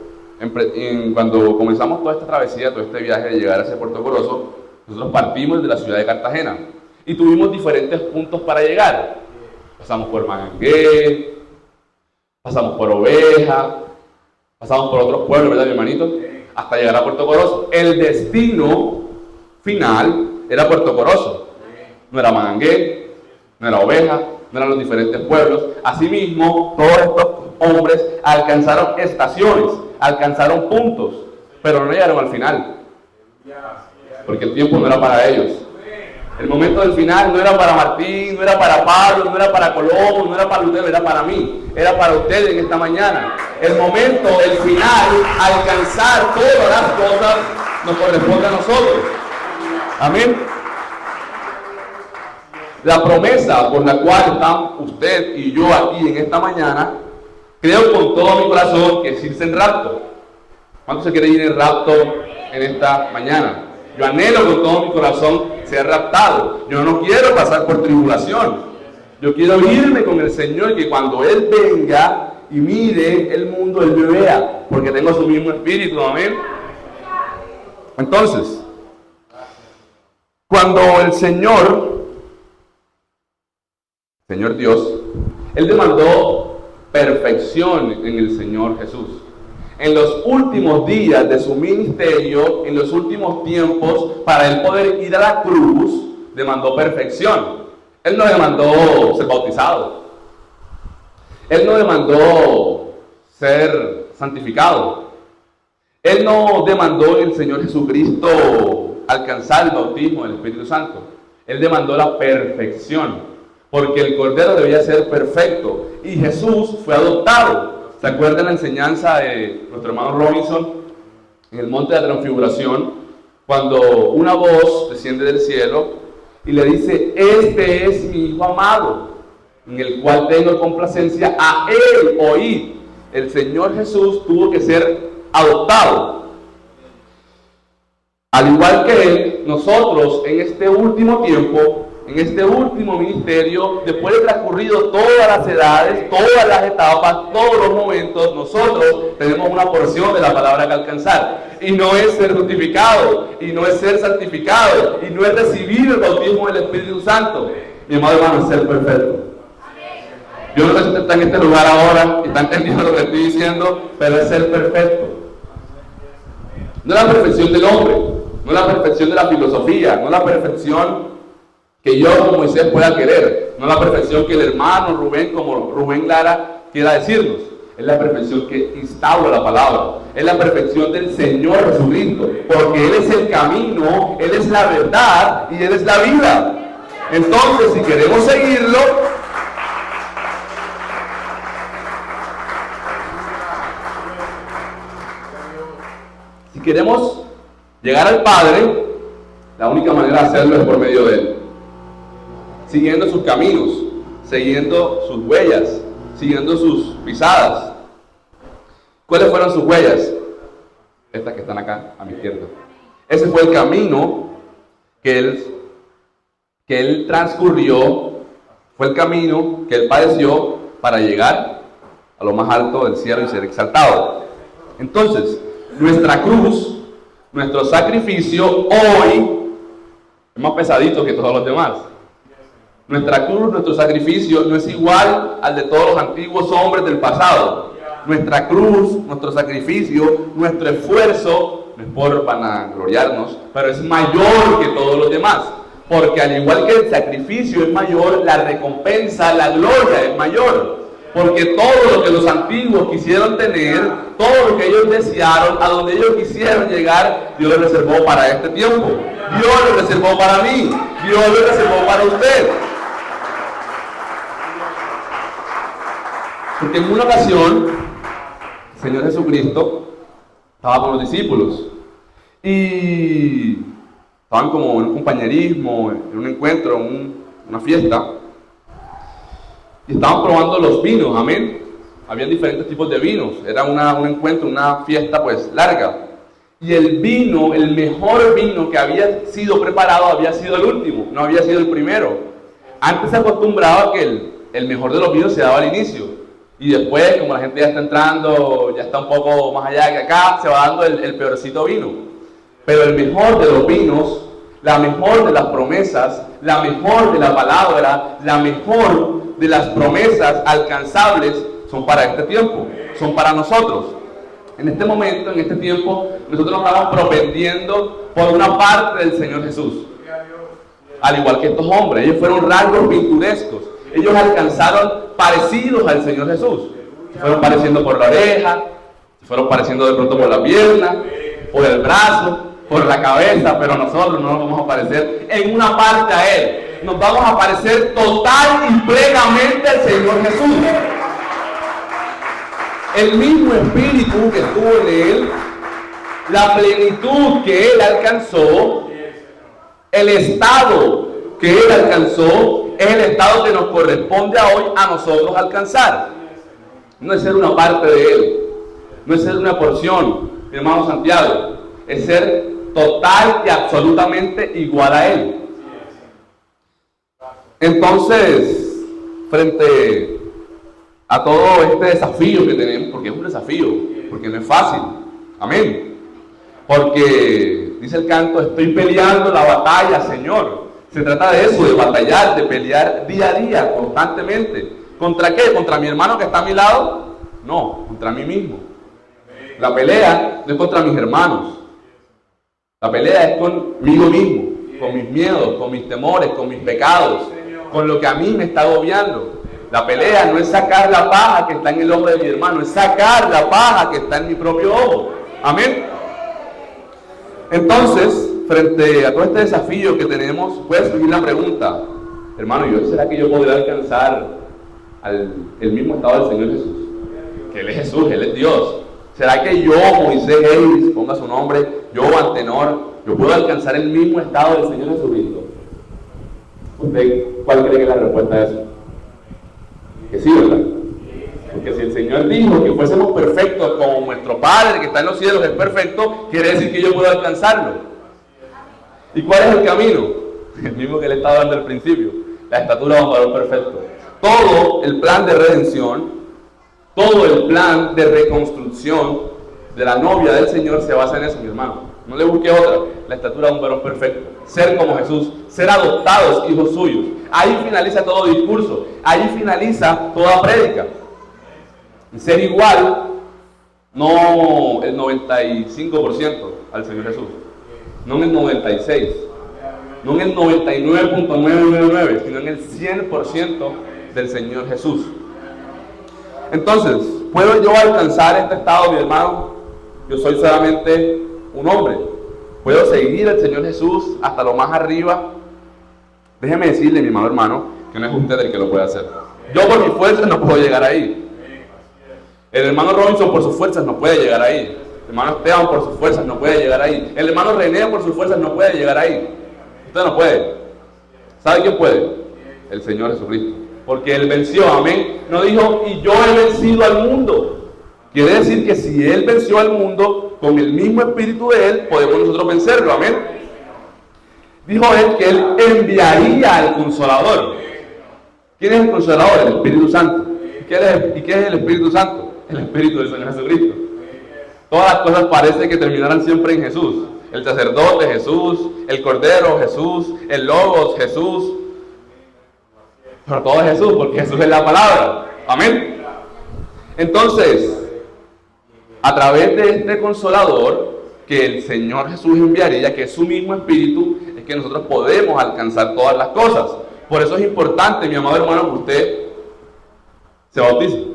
comenzamos toda esta travesía, todo este viaje de llegar hacia Puerto Corozo, nosotros partimos de la ciudad de Cartagena y tuvimos diferentes puntos para llegar. Pasamos por Manangué, pasamos por Oveja, pasamos por otros pueblos, ¿verdad, mi hermanito? Hasta llegar a Puerto Corozo. El destino final era Puerto Corozo. No era Manangué, no era Oveja, no eran los diferentes pueblos. Asimismo, todos estos hombres alcanzaron estaciones, alcanzaron puntos, pero no llegaron al final, porque el tiempo no era para ellos. El momento del final no era para Martín, no era para Pablo, no era para Colombo, no era para Lutero, era para mí, era para ustedes en esta mañana. El momento, el final, alcanzar todas las cosas nos corresponde a nosotros. Amén. La promesa por la cual están usted y yo aquí en esta mañana, creo con todo mi corazón que es irse en rapto. ¿Cuánto se quiere ir en rapto en esta mañana? Yo anhelo con todo mi corazón ser raptado. Yo no quiero pasar por tribulación. Yo quiero irme con el Señor y que cuando Él venga y mire el mundo, Él me vea, porque tengo su mismo espíritu. Amén. Entonces, cuando el Señor Dios, Él demandó perfección en el Señor Jesús. En los últimos días de su ministerio, en los últimos tiempos, para Él poder ir a la cruz, demandó perfección. Él no demandó ser bautizado. Él no demandó ser santificado. Él no demandó el Señor Jesucristo alcanzar el bautismo del Espíritu Santo. Él demandó la perfección. Porque el Cordero debía ser perfecto. Y Jesús fue adoptado. ¿Se acuerdan la enseñanza de nuestro hermano Robinson en el monte de la transfiguración? Cuando una voz desciende del cielo y le dice: este es mi Hijo amado, en el cual tengo complacencia, a Él oíd. El Señor Jesús tuvo que ser adoptado. Al igual que Él, nosotros en este último tiempo, en este último ministerio, después de transcurrido todas las edades, todas las etapas, todos los momentos, nosotros tenemos una porción de la palabra que alcanzar. Y no es ser justificado, y no es ser santificado, y no es recibir el bautismo del Espíritu Santo. Mi amado hermano, es ser perfecto. Yo no sé si usted está en este lugar ahora y está entendiendo lo que estoy diciendo, pero es ser perfecto. No es la perfección del hombre, no es la perfección de la filosofía, no es la perfección que yo como Moisés pueda querer, no la perfección que el hermano Rubén como Rubén Lara quiera decirnos. Es la perfección que instaura la palabra, es la perfección del Señor Jesucristo, porque Él es el camino, Él es la verdad y Él es la vida. Entonces, si queremos seguirlo, si queremos llegar al Padre, la única manera de hacerlo es por medio de Él, siguiendo sus caminos, siguiendo sus huellas, siguiendo sus pisadas. ¿Cuáles fueron sus huellas? Estas que están acá a mi izquierda. Ese fue el camino que él transcurrió, fue el camino que Él padeció para llegar a lo más alto del cielo y ser exaltado. Entonces, nuestra cruz, nuestro sacrificio hoy es más pesadito que todos los demás. Nuestra cruz, nuestro sacrificio no es igual al de todos los antiguos hombres del pasado. Nuestra cruz, nuestro sacrificio, nuestro esfuerzo, no es por vanagloriarnos, pero es mayor que todos los demás. Porque al igual que el sacrificio es mayor, la recompensa, la gloria es mayor. Porque todo lo que los antiguos quisieron tener, todo lo que ellos desearon, a donde ellos quisieron llegar, Dios lo reservó para este tiempo. Dios lo reservó para mí. Dios lo reservó para usted. Porque en una ocasión, el Señor Jesucristo estaba con los discípulos y estaban como en un compañerismo, en un encuentro, en una fiesta, y estaban probando los vinos, amén. Había diferentes tipos de vinos, era un encuentro, una fiesta pues larga. Y el vino, el mejor vino que había sido preparado había sido el último, no había sido el primero. Antes se acostumbraba que el mejor de los vinos se daba al inicio. Y después, como la gente ya está entrando, ya está un poco más allá que acá, se va dando el peorcito vino. Pero el mejor de los vinos, la mejor de las promesas, la mejor de la palabra, la mejor de las promesas alcanzables son para este tiempo, son para nosotros. En este momento, en este tiempo, nosotros nos estamos propendiendo por una parte del Señor Jesús. Al igual que estos hombres, ellos fueron rasgos pinturescos. Ellos alcanzaron parecidos al Señor Jesús. Se fueron pareciendo por la oreja, se fueron pareciendo de pronto por la pierna, por el brazo, por la cabeza, pero nosotros no nos vamos a parecer en una parte a Él. Nos vamos a parecer total y plenamente al Señor Jesús. El mismo espíritu que estuvo en Él, la plenitud que Él alcanzó, el estado que Él alcanzó, es el estado que nos corresponde a hoy a nosotros alcanzar. No es ser una parte de Él, no es ser una porción, mi hermano Santiago, es ser total y absolutamente igual a Él. Entonces, frente a todo este desafío que tenemos, porque es un desafío, porque no es fácil, amén, porque dice el canto, estoy peleando la batalla, Señor. Se trata de eso, de batallar, de pelear día a día, constantemente. ¿Contra qué? ¿Contra mi hermano que está a mi lado? No, contra mí mismo. La pelea no es contra mis hermanos, la pelea es conmigo mismo, con mis miedos, con mis temores, con mis pecados, con lo que a mí me está agobiando. La pelea no es sacar la paja que está en el ojo de mi hermano, es sacar la paja que está en mi propio ojo. Amén. Entonces, frente a todo este desafío que tenemos, puede surgir la pregunta, hermano, ¿será que yo podré alcanzar el mismo estado del Señor Jesús? Que Él es Jesús, Él es Dios. ¿Será que yo, Moisés Elvis, ponga su nombre, yo, Antenor, yo puedo alcanzar el mismo estado del Señor Jesucristo? ¿Usted cuál cree que es la respuesta a eso? Que sí, ¿verdad? Porque si el Señor dijo que fuésemos perfectos como nuestro Padre que está en los cielos es perfecto, quiere decir que yo puedo alcanzarlo. ¿Y cuál es el camino? El mismo que le estaba dando al principio, la estatura de un varón perfecto. Todo el plan de redención, todo el plan de reconstrucción de la novia del Señor se basa en eso, mi hermano. No le busque otra, la estatura de un varón perfecto. Ser como Jesús, ser adoptados hijos suyos. Ahí finaliza todo discurso, ahí finaliza toda prédica. Ser igual, no el 95% al Señor Jesús, no en el 96%, no en el 99.999, sino en el 100% del Señor Jesús. Entonces, ¿puedo yo alcanzar este estado, mi hermano? Yo soy solamente un hombre. ¿Puedo seguir al Señor Jesús hasta lo más arriba? Déjeme decirle, mi amado hermano, que no es usted el que lo puede hacer. Yo por mis fuerzas no puedo llegar ahí. El hermano Robinson por sus fuerzas no puede llegar ahí. El hermano Esteban por sus fuerzas no puede llegar ahí. El hermano René por sus fuerzas no puede llegar ahí. Usted no puede. ¿Sabe quién puede? El Señor Jesucristo. Porque Él venció, amén. No dijo, y yo he vencido al mundo. Quiere decir que si Él venció al mundo, con el mismo espíritu de Él, podemos nosotros vencerlo, amén. Dijo Él que Él enviaría al Consolador. ¿Quién es el Consolador? El Espíritu Santo. ¿Y qué es el Espíritu Santo? El Espíritu del Señor Jesucristo. Todas las cosas parece que terminarán siempre en Jesús. El sacerdote Jesús, el Cordero Jesús, el Logos Jesús. Pero todo es Jesús, porque Jesús es la palabra. Amén. Entonces, a través de este Consolador que el Señor Jesús enviaría, que es su mismo Espíritu, es que nosotros podemos alcanzar todas las cosas. Por eso es importante, mi amado hermano, que usted se bautice.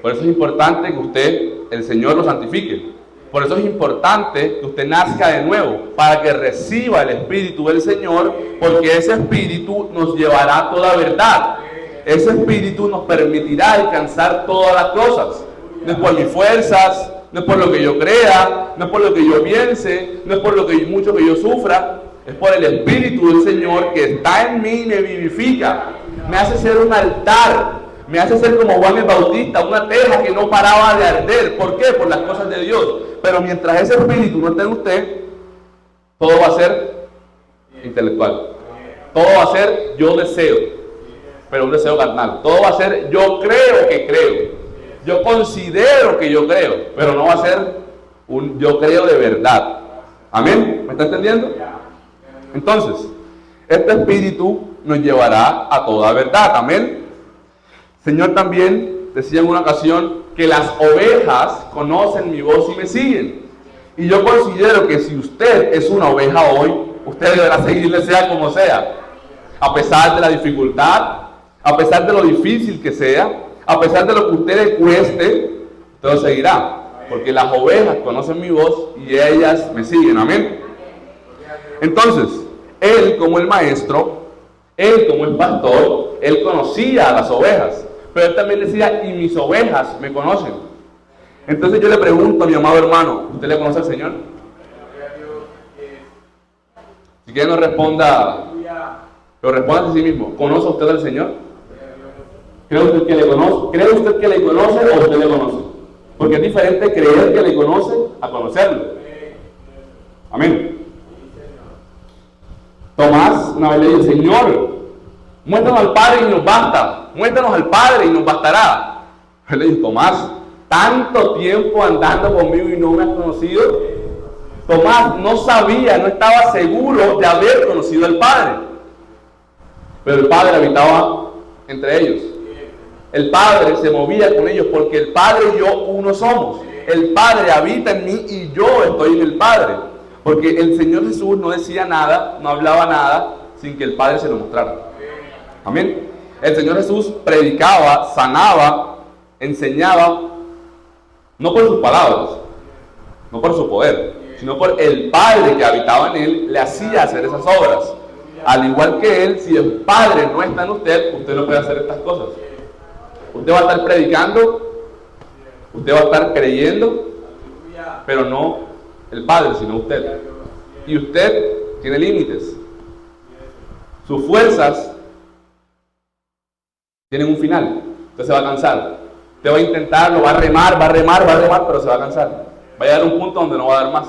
Por eso es importante que usted, el Señor, lo santifique. Por eso es importante que usted nazca de nuevo, para que reciba el Espíritu del Señor, porque ese Espíritu nos llevará a toda verdad. ese espíritu nos permitirá alcanzar todas las cosas. No es por mis fuerzas, no es por lo que yo crea, no es por lo que yo piense, no es por lo que mucho que yo sufra, es por el Espíritu del Señor que está en mí y me vivifica, me hace ser un altar, me hace ser como Juan el Bautista, una teja que no paraba de arder. ¿Por qué? Por las cosas de Dios. Pero mientras ese Espíritu no esté en usted, todo va a ser intelectual, todo va a ser yo deseo, pero un deseo carnal, todo va a ser yo creo que creo, yo considero que yo creo, pero no va a ser un yo creo de verdad. ¿Amén? ¿Me está entendiendo? Entonces, este espíritu nos llevará a toda verdad. ¿Amén? Señor también decía en una ocasión que las ovejas conocen mi voz y me siguen. Y yo considero que si usted es una oveja hoy, usted deberá seguirle sea como sea. A pesar de la dificultad, a pesar de lo difícil que sea, a pesar de lo que a usted le cueste, usted lo seguirá. Porque las ovejas conocen mi voz y ellas me siguen. Amén. Entonces, él como el maestro, él como el pastor, él conocía a las ovejas. Pero él también decía, y mis ovejas me conocen. Entonces yo le pregunto a mi amado hermano, ¿usted le conoce al Señor? Si quiere no responda, pero responda a sí mismo. ¿Conoce usted al Señor? ¿Cree usted que le conoce? ¿Cree usted que le conoce o usted le conoce? Porque es diferente creer que le conoce a conocerlo. Amén. Tomás una vez le dijo, Señor, muéstranos al Padre y nos basta. Muéstranos al Padre y nos bastará. Él le dijo, Tomás, tanto tiempo andando conmigo y no me has conocido. Tomás no sabía, no estaba seguro de haber conocido al Padre. Pero el Padre habitaba entre ellos. El Padre se movía con ellos porque el Padre y yo uno somos. El Padre habita en mí y yo estoy en el Padre. Porque el Señor Jesús no decía nada, no hablaba nada sin que el Padre se lo mostrara. Amén. El Señor Jesús predicaba, sanaba, enseñaba, no por sus palabras, no por su poder, sino por el Padre que habitaba en él, le hacía hacer esas obras. Al igual que él, si el Padre no está en usted, usted no puede hacer estas cosas. Usted va a estar predicando, usted va a estar creyendo, pero no el Padre, sino usted. Y usted tiene límites. Sus fuerzas tienen un final. Usted se va a cansar. Usted va a intentarlo, va a remar, pero se va a cansar. Va a llegar a un punto donde no va a dar más.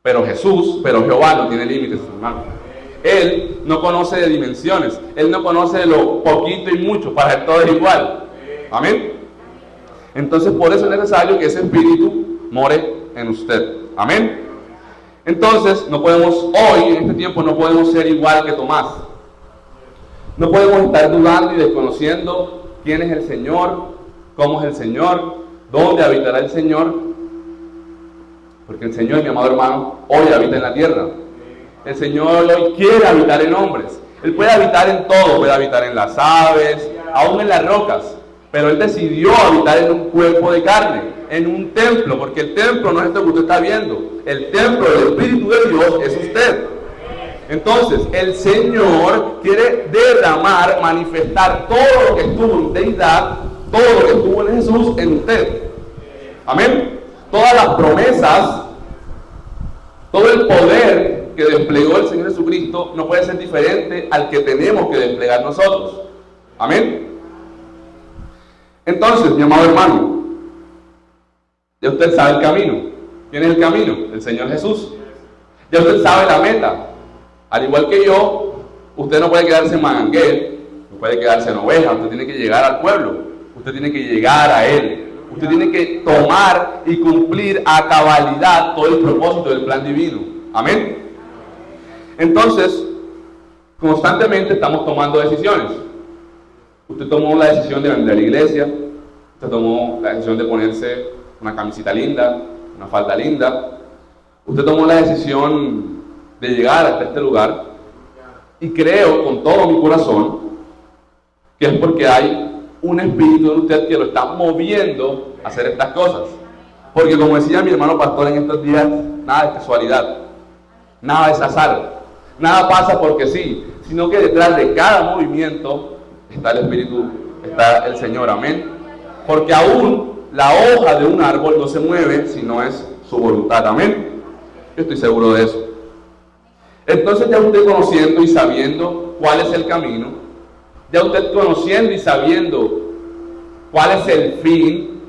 Pero Jehová no tiene límites, hermano. Él no conoce de dimensiones. Él no conoce de lo poquito y mucho. Para él todo es igual. Amén. Entonces por eso es necesario que ese espíritu more en usted. Amén. Entonces no podemos, hoy en este tiempo no podemos ser igual que Tomás. No podemos estar dudando y desconociendo quién es el Señor, cómo es el Señor, dónde habitará el Señor. Porque el Señor, mi amado hermano, hoy habita en la tierra. El Señor hoy quiere habitar en hombres. Él puede habitar en todo, puede habitar en las aves, aún en las rocas. Pero Él decidió habitar en un cuerpo de carne, en un templo, porque el templo no es esto que usted está viendo. El templo del Espíritu de Dios es usted. Entonces, el Señor quiere derramar, manifestar todo lo que estuvo en deidad, todo lo que estuvo en Jesús en usted. Amén. Todas las promesas, todo el poder que desplegó el Señor Jesucristo no puede ser diferente al que tenemos que desplegar nosotros. Amén. Entonces, mi amado hermano, ya usted sabe el camino. ¿Quién es el camino? El Señor Jesús. Ya usted sabe la meta. Al igual que yo, usted no puede quedarse en Mananguel, no puede quedarse en Oveja, usted tiene que llegar al pueblo, usted tiene que llegar a Él, usted tiene que tomar y cumplir a cabalidad todo el propósito del plan divino. Amén. Entonces, constantemente estamos tomando decisiones. Usted tomó la decisión de vender la iglesia, usted tomó la decisión de ponerse una camisita linda, una falda linda, usted tomó la decisión de llegar hasta este lugar, y creo con todo mi corazón que es porque hay un espíritu en usted que lo está moviendo a hacer estas cosas. Porque como decía mi hermano pastor en estos días, nada es casualidad, nada es azar, nada pasa porque sí, sino que detrás de cada movimiento está el Espíritu, está el Señor, amén. Porque aún la hoja de un árbol no se mueve si no es su voluntad, amén. Yo estoy seguro de eso. Entonces ya usted conociendo y sabiendo cuál es el camino, ya usted conociendo y sabiendo cuál es el fin,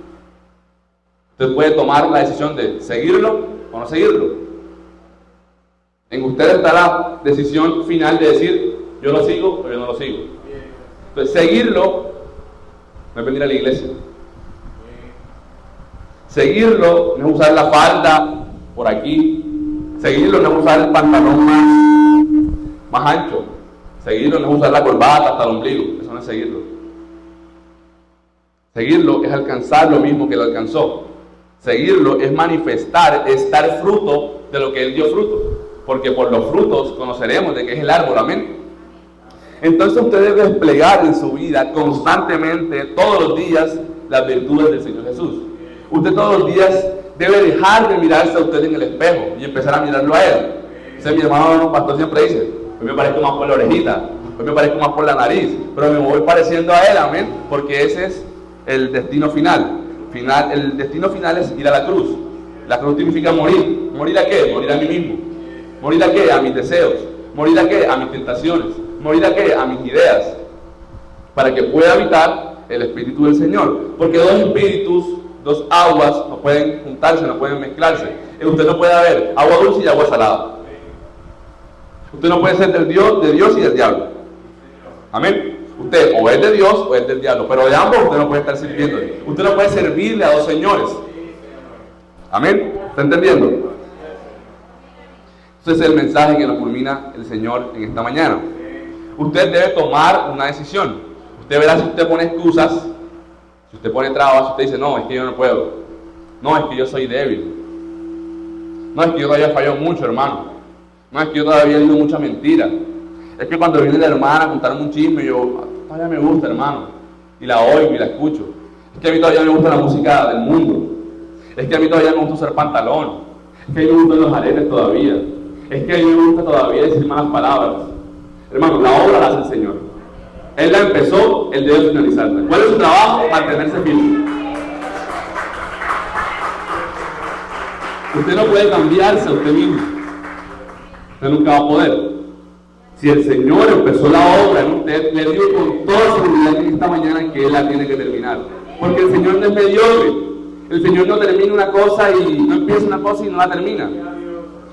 usted puede tomar la decisión de seguirlo o no seguirlo. En usted está la decisión final de decir, yo lo sigo o yo no lo sigo. Entonces seguirlo no es venir a la iglesia. Seguirlo no es usar la falda por aquí. Seguirlo no es usar el pantalón más ancho. Seguirlo no es usar la corbata hasta el ombligo. Eso no es seguirlo. Seguirlo es alcanzar lo mismo que él alcanzó. Seguirlo es manifestar, es dar fruto de lo que él dio fruto. Porque por los frutos conoceremos de qué es el árbol, amén. Entonces usted debe desplegar en su vida constantemente, todos los días, las virtudes del Señor Jesús. Usted todos los días debe dejar de mirarse a usted en el espejo y empezar a mirarlo a él. Ese mi hermano pastor siempre dice, hoy me parezco más por la orejita, hoy me parezco más por la nariz, pero me voy pareciendo a él, amén, porque ese es el destino final. El destino final es ir a la cruz. La cruz significa morir. ¿Morir a qué? Morir a mí mismo. ¿Morir a qué? A mis deseos. ¿Morir a qué? A mis tentaciones. ¿Morir a qué? A mis ideas. Para que pueda habitar el Espíritu del Señor. Porque dos espíritus, dos aguas no pueden juntarse, no pueden mezclarse. Usted no puede haber agua dulce y agua salada. Usted no puede ser de Dios y del diablo. Amén. Usted o es de Dios o es del diablo. Pero de ambos usted no puede estar sirviéndole. Usted no puede servirle a dos señores. Amén. ¿Está entendiendo? Ese es el mensaje que nos culmina el Señor en esta mañana. Usted debe tomar una decisión. Usted verá si usted pone excusas, si usted pone trabas, si usted dice, no, es que yo no puedo. No, es que yo soy débil. No, es que yo todavía fallo mucho, hermano. No, es que yo todavía digo mucha mentira. Es que cuando viene la hermana a contarme un chisme, yo, todavía me gusta, hermano. Y la oigo y la escucho. Es que a mí todavía me gusta la música del mundo. Es que a mí todavía me gusta usar pantalón. Es que a mí me gustan los aretes todavía. Es que a mí me gusta todavía decir malas palabras. Hermano, la obra la hace el Señor. Él la empezó, Él debe finalizarla. ¿Cuál es su trabajo? Mantenerse firme. Usted no puede cambiarse a usted mismo. Usted nunca va a poder. Si el Señor empezó la obra en usted, le digo con toda seguridad en esta mañana que Él la tiene que terminar. Porque el Señor no es mediocre. El Señor no termina una cosa y no empieza una cosa y no la termina.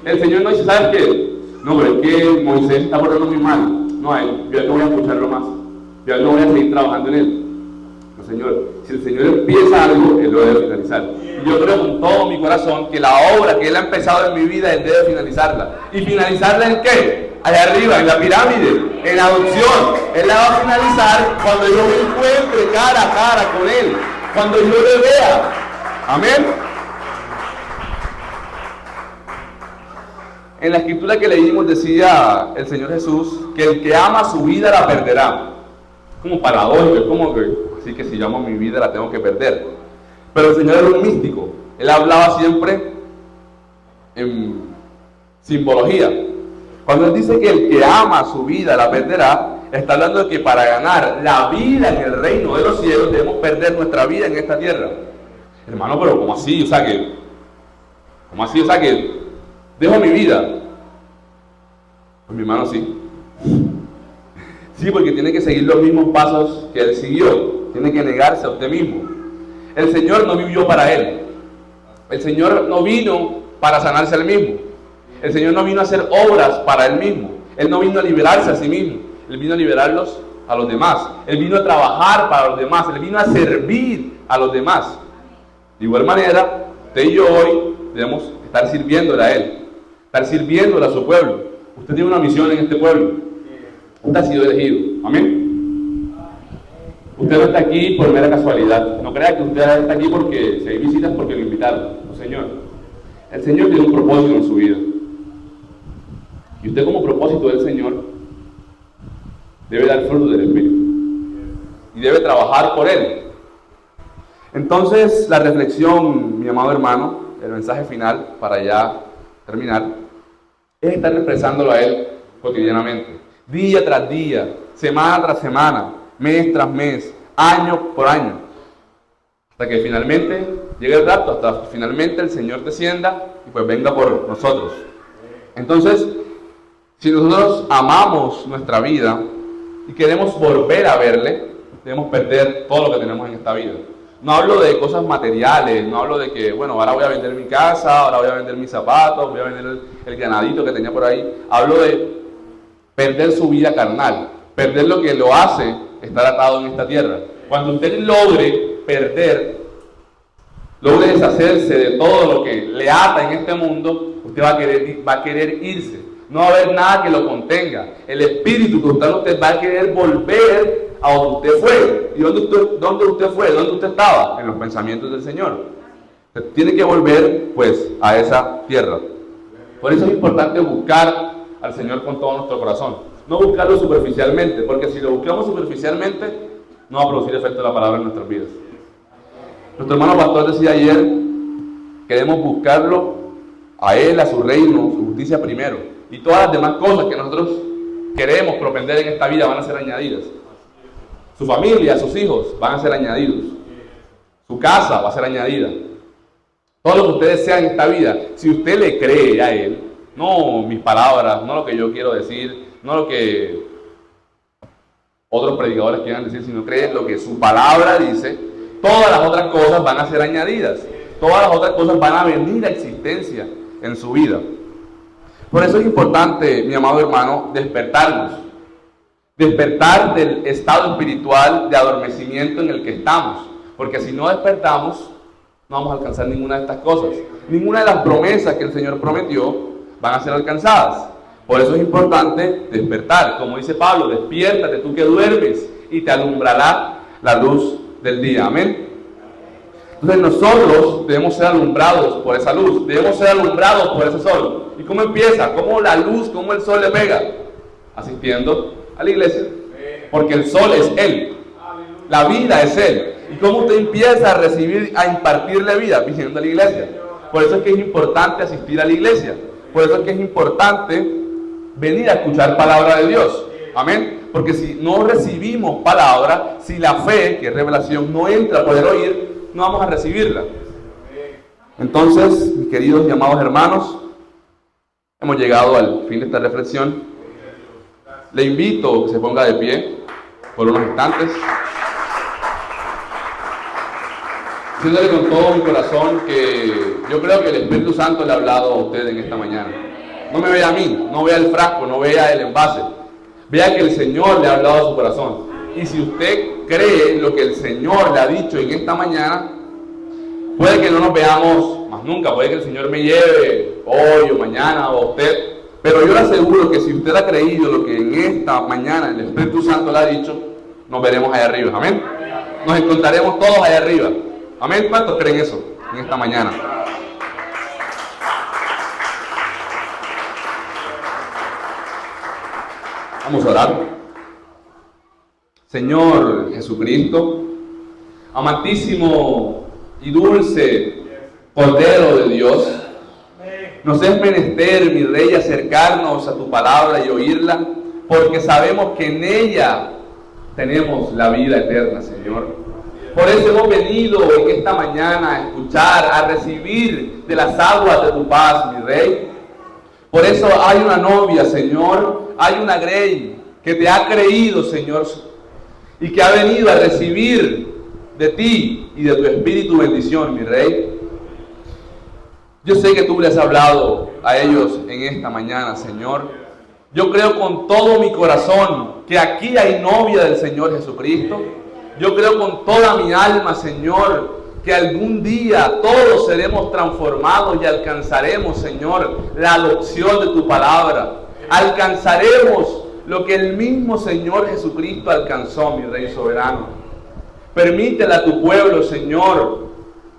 El Señor no dice, ¿sabes qué? No, pero es que Moisés está portando muy mal. No, yo no voy a escucharlo más. Yo no voy a seguir trabajando en él. No, Señor. Si el Señor empieza algo, Él lo debe finalizar. Y yo creo con todo mi corazón que la obra que Él ha empezado en mi vida, Él debe finalizarla. ¿Y finalizarla en qué? Allá arriba, en la pirámide, en la adopción. Él la va a finalizar cuando yo me encuentre cara a cara con Él. Cuando yo le vea. Amén. En la escritura que leímos decía el Señor Jesús que el que ama su vida la perderá. Como paradójico, es como que, así que si yo amo mi vida la tengo que perder. Pero el Señor era un místico. Él hablaba siempre en simbología. Cuando Él dice que el que ama su vida la perderá, está hablando de que para ganar la vida en el reino de los cielos debemos perder nuestra vida en esta tierra. Hermano, pero ¿cómo así? ¿Cómo así? Dejo mi vida. Pues mi hermano sí. Sí, porque tiene que seguir los mismos pasos que Él siguió. Tiene que negarse a usted mismo. El Señor no vivió para Él. El Señor no vino para sanarse a Él mismo. El Señor no vino a hacer obras para Él mismo. Él no vino a liberarse a sí mismo. Él vino a liberarlos a los demás. Él vino a trabajar para los demás. Él vino a servir a los demás. De igual manera, usted y yo hoy debemos estar sirviéndole a Él. Estar sirviéndole a su pueblo. Usted tiene una misión en este pueblo. Usted ha sido elegido. Amén. Usted no está aquí por mera casualidad. No crea que usted está aquí porque si hay visitas porque lo invitaron. No, Señor. El Señor tiene un propósito en su vida. Y usted como propósito del Señor debe dar fruto del Espíritu. Y debe trabajar por Él. Entonces, la reflexión, mi amado hermano, el mensaje final para ya terminar, es estar expresándolo a Él cotidianamente, día tras día, semana tras semana, mes tras mes, año por año, hasta que finalmente llegue el rapto, hasta que finalmente el Señor descienda y pues venga por nosotros. Entonces, si nosotros amamos nuestra vida y queremos volver a verle, debemos perder todo lo que tenemos en esta vida. No hablo de cosas materiales, no hablo de que, bueno, ahora voy a vender mi casa, ahora voy a vender mis zapatos, voy a vender el ganadito que tenía por ahí. Hablo de perder su vida carnal, perder lo que lo hace estar atado en esta tierra. Cuando usted logre deshacerse de todo lo que le ata en este mundo, usted va a querer irse. No va a haber nada que lo contenga. El espíritu que usted va a querer volver a donde usted fue. ¿Y dónde usted fue? ¿Dónde usted estaba? En los pensamientos del Señor. Usted tiene que volver, pues, a esa tierra. Por eso es importante buscar al Señor con todo nuestro corazón. No buscarlo superficialmente, porque si lo buscamos superficialmente, no va a producir efecto la palabra en nuestras vidas. Nuestro hermano pastor decía ayer, queremos buscarlo a Él, a su reino, su justicia primero. Y todas las demás cosas que nosotros queremos propender en esta vida van a ser añadidas. Su familia, sus hijos van a ser añadidos. Su casa va a ser añadida. Todo lo que usted desea en esta vida, si usted le cree a Él, no mis palabras, no lo que yo quiero decir, no lo que otros predicadores quieran decir, sino cree lo que su palabra dice, todas las otras cosas van a ser añadidas. Todas las otras cosas van a venir a existencia en su vida. Por eso es importante, mi amado hermano, despertarnos. Despertar del estado espiritual de adormecimiento en el que estamos. Porque si no despertamos, no vamos a alcanzar ninguna de estas cosas. Ninguna de las promesas que el Señor prometió van a ser alcanzadas. Por eso es importante despertar. Como dice Pablo, despiértate tú que duermes y te alumbrará la luz del día. Amén. Entonces nosotros debemos ser alumbrados por esa luz. Debemos ser alumbrados por ese sol. ¿Y cómo empieza? ¿Cómo la luz, cómo el sol le pega? Asistiendo a la iglesia. Porque el sol es Él. La vida es Él. ¿Y cómo usted empieza a recibir, a impartirle vida? Viniendo a la iglesia. Por eso es que es importante asistir a la iglesia. Por eso es que es importante venir a escuchar palabra de Dios. Amén. Porque si no recibimos palabra, si la fe, que es revelación, no entra a poder oír, no vamos a recibirla. Entonces, mis queridos y amados hermanos, hemos llegado al fin de esta reflexión. Le invito a que se ponga de pie por unos instantes. Diciéndole con todo mi corazón que yo creo que el Espíritu Santo le ha hablado a usted en esta mañana. No me vea a mí, no vea el frasco, no vea el envase. Vea que el Señor le ha hablado a su corazón. Y si usted cree lo que el Señor le ha dicho en esta mañana, puede que no nos veamos más nunca, puede que el Señor me lleve hoy o mañana o a usted, pero yo le aseguro que si usted ha creído lo que en esta mañana el Espíritu Santo le ha dicho, nos veremos allá arriba. Amén. Nos encontraremos todos allá arriba. Amén. ¿Cuántos creen eso en esta mañana? Vamos a orar. Señor Jesucristo, amantísimo y dulce Cordero de Dios, nos es menester, mi Rey, acercarnos a tu palabra y oírla, porque sabemos que en ella tenemos la vida eterna, Señor. Por eso hemos venido en esta mañana a escuchar, a recibir de las aguas de tu paz, mi Rey. Por eso hay una novia, Señor, hay una Grey que te ha creído, Señor, y que ha venido a recibir de ti y de tu Espíritu bendición, mi Rey. Yo sé que tú les has hablado a ellos en esta mañana, Señor. Yo creo con todo mi corazón que aquí hay novia del Señor Jesucristo. Yo creo con toda mi alma, Señor, que algún día todos seremos transformados y alcanzaremos, Señor, la adopción de tu palabra. Alcanzaremos lo que el mismo Señor Jesucristo alcanzó, mi Rey soberano. Permítele a tu pueblo, Señor,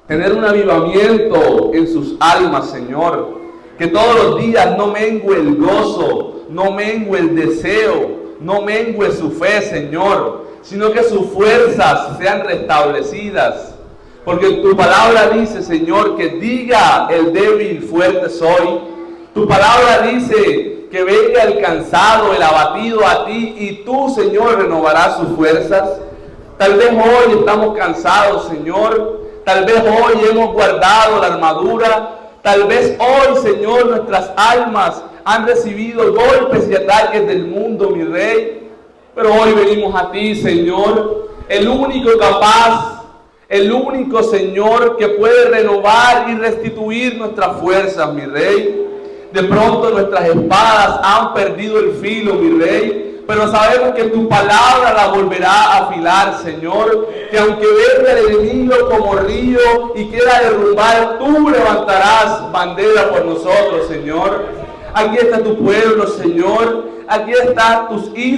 tener un avivamiento en sus almas, Señor. Que todos los días no mengue el gozo, no mengue el deseo, no mengue su fe, Señor, sino que sus fuerzas sean restablecidas. Porque tu palabra dice, Señor, que diga el débil, fuerte soy. Tu palabra dice que venga el cansado, el abatido a ti, y tú, Señor, renovarás sus fuerzas. Tal vez hoy estamos cansados, Señor. Tal vez hoy hemos guardado la armadura. Tal vez hoy, Señor, nuestras almas han recibido golpes y ataques del mundo, mi Rey. Pero hoy venimos a ti, Señor, el único capaz, el único, Señor, que puede renovar y restituir nuestras fuerzas, mi Rey. De pronto nuestras espadas han perdido el filo, mi Rey, pero sabemos que tu palabra la volverá a afilar, Señor. Que aunque venga el enemigo como río y quiera derrumbar, tú levantarás bandera por nosotros, Señor. Aquí está tu pueblo, Señor. Aquí están tus hijos.